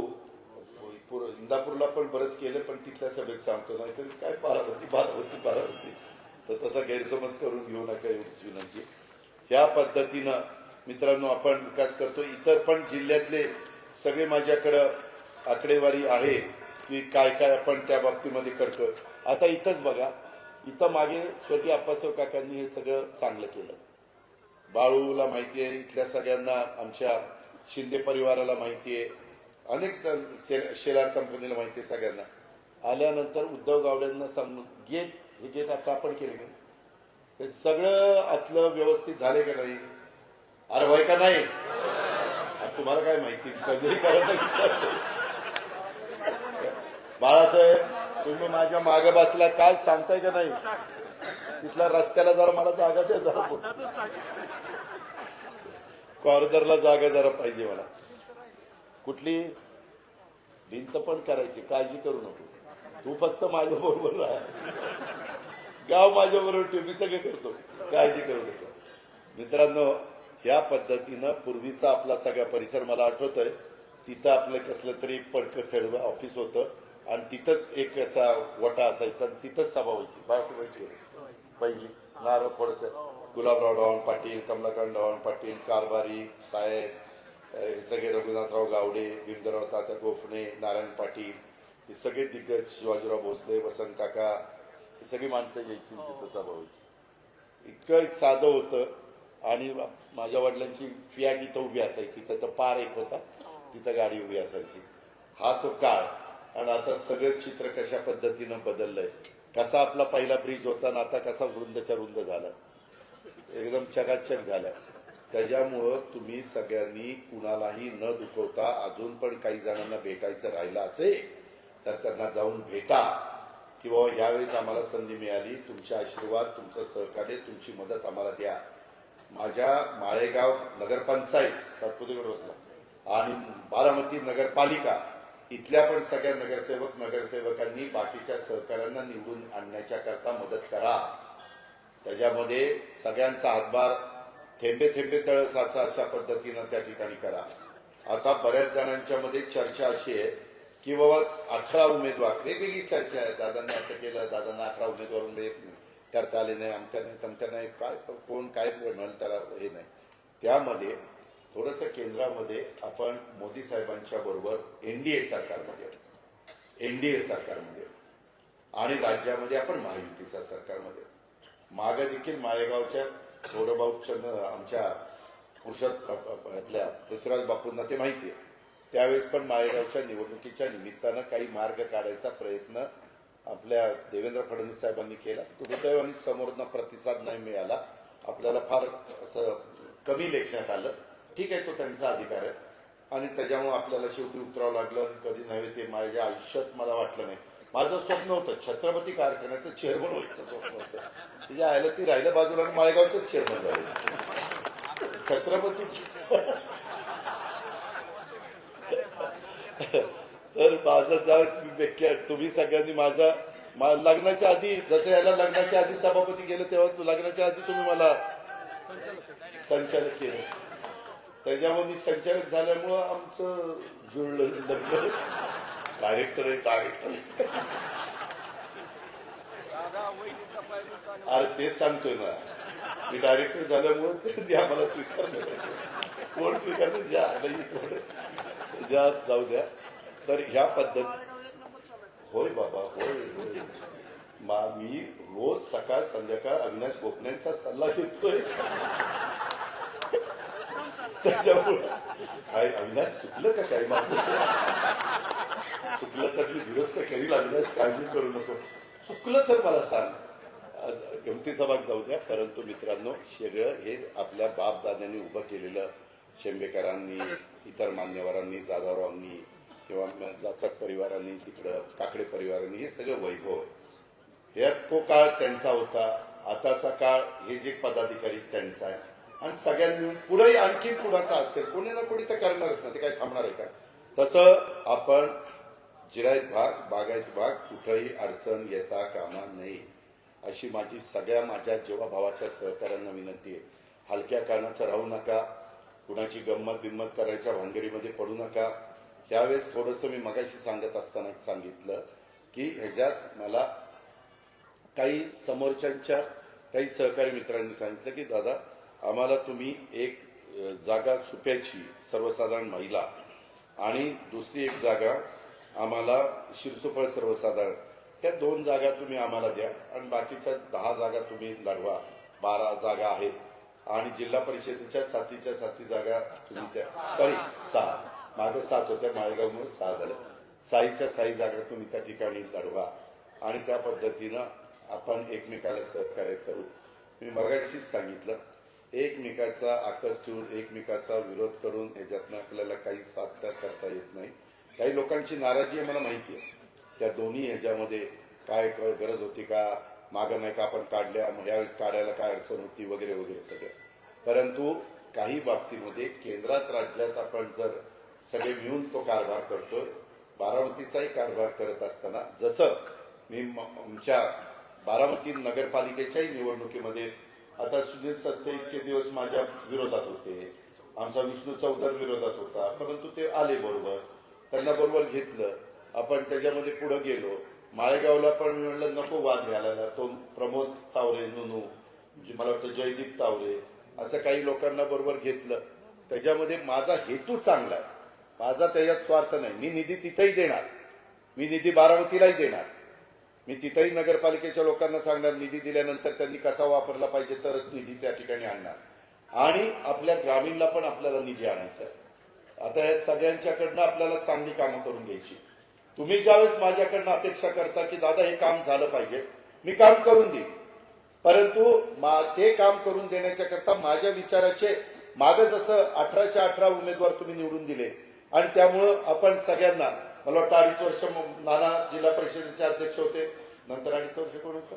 इंदापूरला पण बरंच केलं पण तिथल्या सभेत सांगतो, नाहीतर काय बारामती तर तसा गैरसमज करून घेऊ नका एवढीच विनंती. ह्या पद्धतीनं मित्रांनो आपण विकास करतो. इतर पण जिल्ह्यातले सगळे माझ्याकडं आकडेवारी आहे की काय काय आपण त्या बाबतीमध्ये करतो. आता इथंच बघा, इथं मागे स्वर्गीय आप्पासाहेब काकांनी हे सगळं चांगलं केलं. बाळूला माहिती आहे, इथल्या सगळ्यांना आमच्या शिंदे परिवाराला माहिती आहे, अनेक शेलार कंपनीला माहिती आहे सगळ्यांना. आल्यानंतर उद्धव गावड्यांना सांगून गेट हे गेट आता आपण केले का हे सगळं आतलं व्यवस्थित झाले का नाही? अरे होय का नाही? तुम्हाला काय माहिती कधी करायचा बाळासाहेब तुम्ही माझ्या मागे बसला काय सांगताय का नाही? तिथल्या रस्त्याला जरा मला जागा द्या, जरा कॉरिडॉरला जागा जरा पाहिजे मला. कुठली भिंत पण करायची, काळजी करू नको. तू फक्त माझ्या बरोबर राहा, गाव माझ्या बरोबर ठेव, मी सगळे करतो, काळजी करू नको. मित्रांनो ह्या पद्धतीनं पूर्वीचा आपला सगळा परिसर मला आठवतोय. तिथं आपलं कसलं तरी पडकं खेळ ऑफिस होतं आणि तिथंच एक असा वटा असायचा आणि तिथंच सभा व्हायची. व्हायची पहिली नारळ फोडायचं. गुलाबराव डव्हाण पाटील, कमलाकांत डव्हाण पाटील, कारभारी साहेब, हे सगळे रघुनाथराव गावडे, भीमराव तात्या गोफणे, नारायण पाटील, हे सगळे दिग्गज, शिवाजीराव भोसले, वसंत काका, ही सगळी माणसं यायची तिथं सभा व्हायची. इतकं साधं होतं. आणि माझ्या वडिलांची फियाट इथं उभी असायची, तर पार एक होता तिथं गाडी उभी असायची. हा तो काळ. आणि आता सगळं चित्र कशा पद्धतीनं बदललंय. कसा आपला पहिला ब्रिज होता आणि आता कसा रुंदच्या रुंद झाला, एकदम चकाचक झाला. त्याच्यामुळं तुम्ही सगळ्यांनी कुणालाही न दुखवता अजून पण काही जणांना भेटायचं राहिलं असेल तर त्यांना जाऊन भेटा, किंवा यावेळेस आम्हाला संधी मिळाली, तुमचे आशीर्वाद, तुमचं सहकार्य, तुमची मदत आम्हाला द्या. माझ्या माळेगाव नगरपंचायत सातपुतेकडे बसला आणि बारामती नगरपालिका इथल्या पण सगळ्या नगरसेवकांनी बाकीच्या सहकाऱ्यांना निवडून आणण्याच्या करता मदत करा. त्याच्यामध्ये सगळ्यांचा हातभार, थेंबे थेंबे तळ साचा अशा पद्धतीनं त्या ठिकाणी करा. आता बऱ्याच जणांच्या मध्ये चर्चा अशी आहे की बाबा 18 उमेदवार, वेगवेगळी चर्चा आहे. दादांनी असं केलं, दादांना 18 उमेदवार करता आले नाही, अमकं नाही तमकं नाही, काय कोण काय म्हणाल त्याला हे नाही. त्यामध्ये थोडंसं केंद्रामध्ये आपण मोदी साहेबांच्या बरोबर एनडीए सरकारमध्ये आणि राज्यामध्ये आपण महायुतीच्या सरकारमध्ये. मागे देखील माळेगावच्या थोडं बहुत आमच्या आपल्या पृथ्वीराज बापूंना ते माहिती आहे. त्यावेळेस पण माळेगावच्या निवडणुकीच्या निमित्तानं काही मार्ग काढायचा प्रयत्न आपल्या देवेंद्र फडणवीस साहेबांनी केला. दुर्दैवाने समोरनं प्रतिसाद नाही मिळाला, आपल्याला फार असं कमी लेखण्यात आलं. ठीक आहे, तो त्यांचा अधिकार आहे आणि त्याच्यामुळे आपल्याला शेवटी उतरावं लागलं. कधी नव्हे ते माझ्या आयुष्यात मला वाटलं नाही. माझं स्वप्न होतं छत्रपती कारखान्याचं चेअरमन व्हायचं स्वप्न होतं. तिच्या आयला ती राहिलं बाजूला आणि माळेगावचंच चेअरमन झालं छत्रपती. तर माझं ज्यावेळेस तुम्ही सगळ्यांनी माझा लग्नाच्या आधी जसं याला लग्नाच्या आधी सभापती केलं तेव्हा लग्नाच्या आधी तुम्ही मला संचालक केलं, त्याच्यामुळे मी संचालक झाल्यामुळं आमचं जुळलं लग्न. डायरेक्टर आहे डायरेक्टर. अरे तेच सांगतोय ना, मी डायरेक्टर झाल्यामुळं त्यांनी आम्हाला स्वीकारलं. कोण स्वीकारलं ज्या ज्या जाऊ द्या. तर ह्या पद्धत होय बाबा होय. मी रोज सकाळ संध्याकाळ अविनाश गोपण्यांचा सल्ला घेतोय. त्याच्यामुळे काय अविनाश चुकलं का काय माझं? चुकलं तर मी दुरुस्त करील अविनाश, काळजी करू नको. चुकलं तर मला सांग. गमतीचा भाग जाऊ द्या. परंतु मित्रांनो, सगळं हे आपल्या बाप दाद्यांनी उभं केलेलं, शेंबेकरांनी, इतर मान्यवरांनी, जाधवरावांनी किंवा जाचक परिवारांनी, तिकडं काकडे परिवारांनी, हे सगळं वैभव. यात तो काळ त्यांचा होता, आताचा काळ हे जे पदाधिकारी त्यांचा आहे. आणि सगळ्यांनी मिळून पुढेही आणखी कुणाचा असेल, कोणी ना कोणी तर करणारच ना, ते काय थांबणार आहे का? तसं आपण जिरायत भाग, बागायत भाग कुठंही अडचण येता कामा नये अशी माझी सगळ्या माझ्या जीवाभावाच्या सहकाऱ्यांना विनंती आहे. हलक्या कानाचं राहू नका, कुणाची गंमत बिंमत करायच्या भानगडीमध्ये पडू नका. यावेळेस थोडंसं मी मगाशी सांगत असताना सांगितलं की ह्याच्यात मला काही समोरच्यांच्या काही सहकारी मित्रांनी सांगितलं की दादा आम्हाला तुम्ही एक जागा सुप्याची सर्वसाधारण महिला आणि दुसरी एक जागा आम्हाला शिरसोफळ सर्वसाधारण, त्या 2 जागा तुम्ही आम्हाला द्या आणि बाकीच्या 10 जागा तुम्ही लढवा. 12 जागा आहेत आणि जिल्हा परिषदेच्या 7च्या 7 जागा तुम्ही त्या, सॉरी 6, मागे 7 होत्या, माळेगावमुळे 6 झाल्या. 6च्या 6 जागा तुम्ही त्या ठिकाणी लढवा आणि त्या पद्धतीनं आपण एकमेकाला सहकार्य करू. मी मगाशीच सांगितलं, एकमेकाचा आकस ठेवून एकमेकाचा विरोध करून ह्याच्यातनं आपल्याला काही साध्य करता येत नाही. काही लोकांची नाराजी आहे मला माहिती आहे. त्या दोन्ही ह्याच्यामध्ये काय गरज होती का, मागं नाही का आपण काढल्या, मग यावेळेस काढायला काय अडचण होती वगैरे वगैरे सगळं. परंतु काही बाबतीमध्ये केंद्रात राज्यात आपण जर सगळे मिळून तो कारभार करतोय, बारामतीचाही कारभार करत असताना जसं मी आमच्या बारामती नगरपालिकेच्याही निवडणुकीमध्ये आता सुनील सस्ते इतके दिवस माझ्या विरोधात होते, आमचा विष्णू चौधर विरोधात होता, परंतु ते आले बरोबर, त्यांना बरोबर घेतलं, आपण त्याच्यामध्ये पुढे गेलो. माळेगावला पण म्हणलं नको वाद घालायला, तो प्रमोद तावरे नुनू, म्हणजे मला वाटतं जयदीप तावरे, असं काही लोकांना बरोबर घेतलं. त्याच्यामध्ये माझा हेतू चांगला आहे, माझा त्याच्यात स्वार्थ नाही. मी निधी तिथेही देणार, मी निधी बारामतीलाही देणार, मी तिथेही नगरपालिकेच्या लोकांना सांगणार निधी दिल्यानंतर त्यांनी कसा वापरला पाहिजे तरच निधी त्या ठिकाणी आणणार. आणि आपल्या ग्रामीणला पण आपल्याला निधी आणायचा आहे. आता या सगळ्यांच्याकडनं आपल्याला चांगली कामं करून घ्यायची. तुम्ही ज्यावेळेस माझ्याकडनं अपेक्षा करता की दादा हे काम झालं पाहिजे, मी काम करून देईन, परंतु ते काम करून देण्याच्या करता माझ्या विचाराचे मागे जसं 18च्या 18 उमेदवार तुम्ही निवडून दिले आणि त्यामुळं आपण सगळ्यांना, मला वाटतं 2.5 वर्ष नाना जिल्हा परिषदेचे अध्यक्ष होते, नंतर 2.5 वर्ष कोण होतं,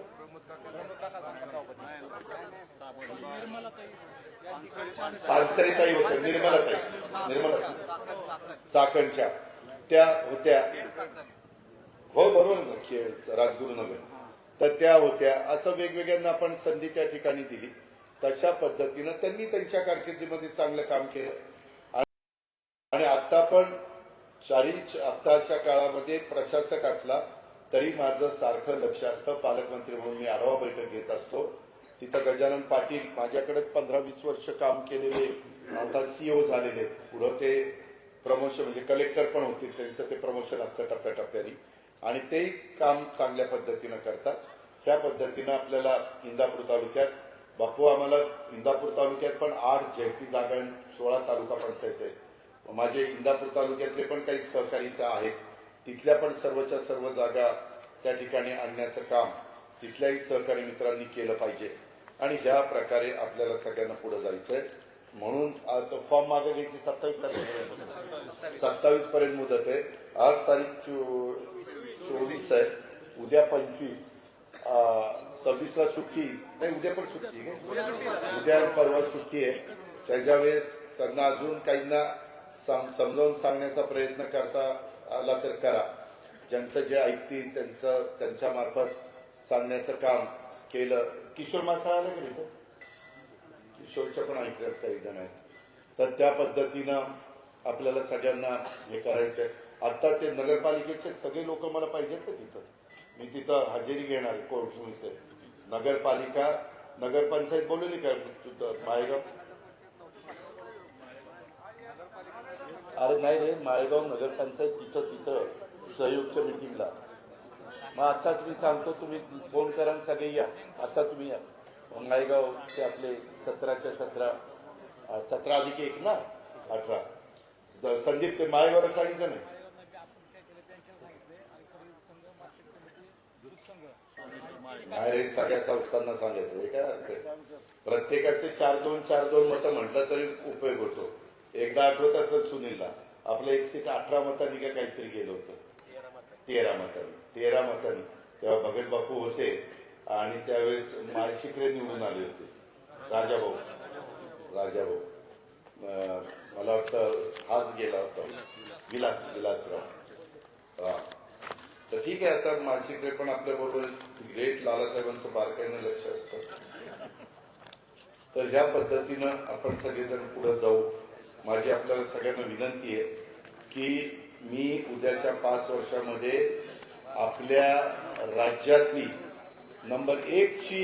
पानसरीताई होत्या, निर्मला चाकणच्या त्या होत्या, हो बरोबर ना, राजगुरुनगर, तर त्या होत्या. असं वेगवेगळ्यांना आपण संधी त्या ठिकाणी दिली. तशा पद्धतीनं त्यांनी त्यांच्या कारकिर्दीमध्ये चांगलं काम केलं. आणि आता पण आताच्या काळामध्ये प्रशासक असला तरी माझं सारखं लक्ष असतं. पालकमंत्री म्हणून मी आढावा बैठक घेत असतो. तिथं गजानन पाटील माझ्याकडेच 15-20 वर्ष काम केलेले, आता सीओ झालेले, पुढं ते प्रमोशन म्हणजे कलेक्टर पण होतील, त्यांचं ते प्रमोशन असतं टप्प्याटप्प्याने आणि तेही काम चांगल्या पद्धतीनं करतात. त्या पद्धतीनं आपल्याला इंदापूर तालुक्यात, बापू आम्हाला इंदापूर तालुक्यात पण 8 झेडपी जागा, 16 तालुका पंचायत आहे. माझे इंदापूर तालुक्यातले पण काही सहकारी आहेत, तिथल्या पण सर्वच्या सर्व जागा त्या ठिकाणी आणण्याचं काम तिथल्याही सहकारी मित्रांनी केलं पाहिजे. आणि ह्या प्रकारे आपल्याला सगळ्यांना पुढे जायचंय. म्हणून फॉर्म मागे घ्यायची 27 तारीख, 27 पर्यंत मुदत आहे. आज तारीख 24 आहे, उद्या 25, 26ला सुट्टी नाही, उद्या पण सुट्टी, उद्या परवा सुट्टी आहे. त्याच्या वेळेस त्यांना अजून काहींना समजावून सांगण्याचा प्रयत्न करता आला तर करा. ज्यांचं जे ऐकतील त्यांच्या मार्फत सांगण्याचं काम केलं. किशोर मासा आला का इथं? किशोरच्या पण ऐकण्यात काही जण आहेत. तर त्या पद्धतीनं आपल्याला सगळ्यांना हे करायचंय. आता ते नगरपालिकेचे सगळे लोक मला पाहिजेत का तिथं? मी तिथं हजेरी घेणार कोर्ट इथे. नगरपालिका नगरपंचायत बोलवली का माळेगाव? अरे नाही रे, माळेगाव नगरपंचायत तिथं सहयोगच्या मिटिंगला. मग आताच मी सांगतो, तुम्ही फोन करा आणि सगळे या. आता तुम्ही या. माळेगावचे आपले 17+1 ना 18 संदीप ते माळेगावला सांगितलं नाही. अरे सगळ्या संस्थांना सांगायचं हे काय अर्थ आहे? प्रत्येकाचे 4-2 मतं म्हटलं तरी उपयोग होतो. एकदा आठवत असेल सुनीलला, आपलं एक सीट 18 मतांनी का काहीतरी गेलं होतं. 13 मतांनी तेव्हा भगत बापू होते आणि त्यावेळेस माळशिकरे निवडून आले होते. राजाभाऊ मला वाटतं हाच गेला होता, विलासराव. तर ठीक आहे, आता माळशिकरे पण आपल्या बरोबर ग्रेट लालासाहेबांचं बारकाईनं लक्ष असतं. तर ह्या पद्धतीनं आपण सगळेजण पुढे जाऊ. माझी आपल्याला सगळ्यांना विनंती आहे की मी उद्याच्या 5 वर्षामध्ये आपल्या राज्यातली नंबर 1 ची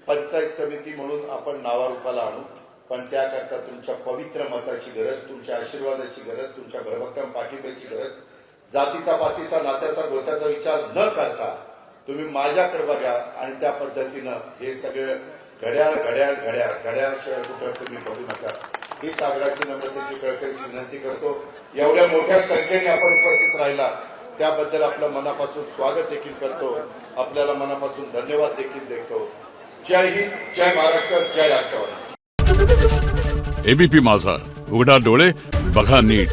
पंचायत समिती म्हणून आपण नावारूपाला आणू. पण त्याकरता तुमच्या पवित्र मताची गरज, तुमच्या आशीर्वादाची गरज, तुमच्या भरभक्कम पाठिंब्याची गरज. जातीचा पातीचा नात्याचा गोत्याचा विचार न करता तुम्ही माझ्याकडे बघा आणि त्या पद्धतीनं हे सगळं घड्याळशिवाय कुठं तुम्ही बघू नका. ही सागराची नम्रतेची कळकळीची विनंती करतो. एवढ्या मोठ्या संख्येने आपण उपस्थित राहिला त्याबद्दल आपलं मनापासून स्वागत देखील करतो. आपल्याला मनापासून धन्यवाद देखील देतो. जय हिंद, जय महाराष्ट्र, जय राष्ट्रवादी. एबीपी माझा, उघडा डोळे बघा नीट.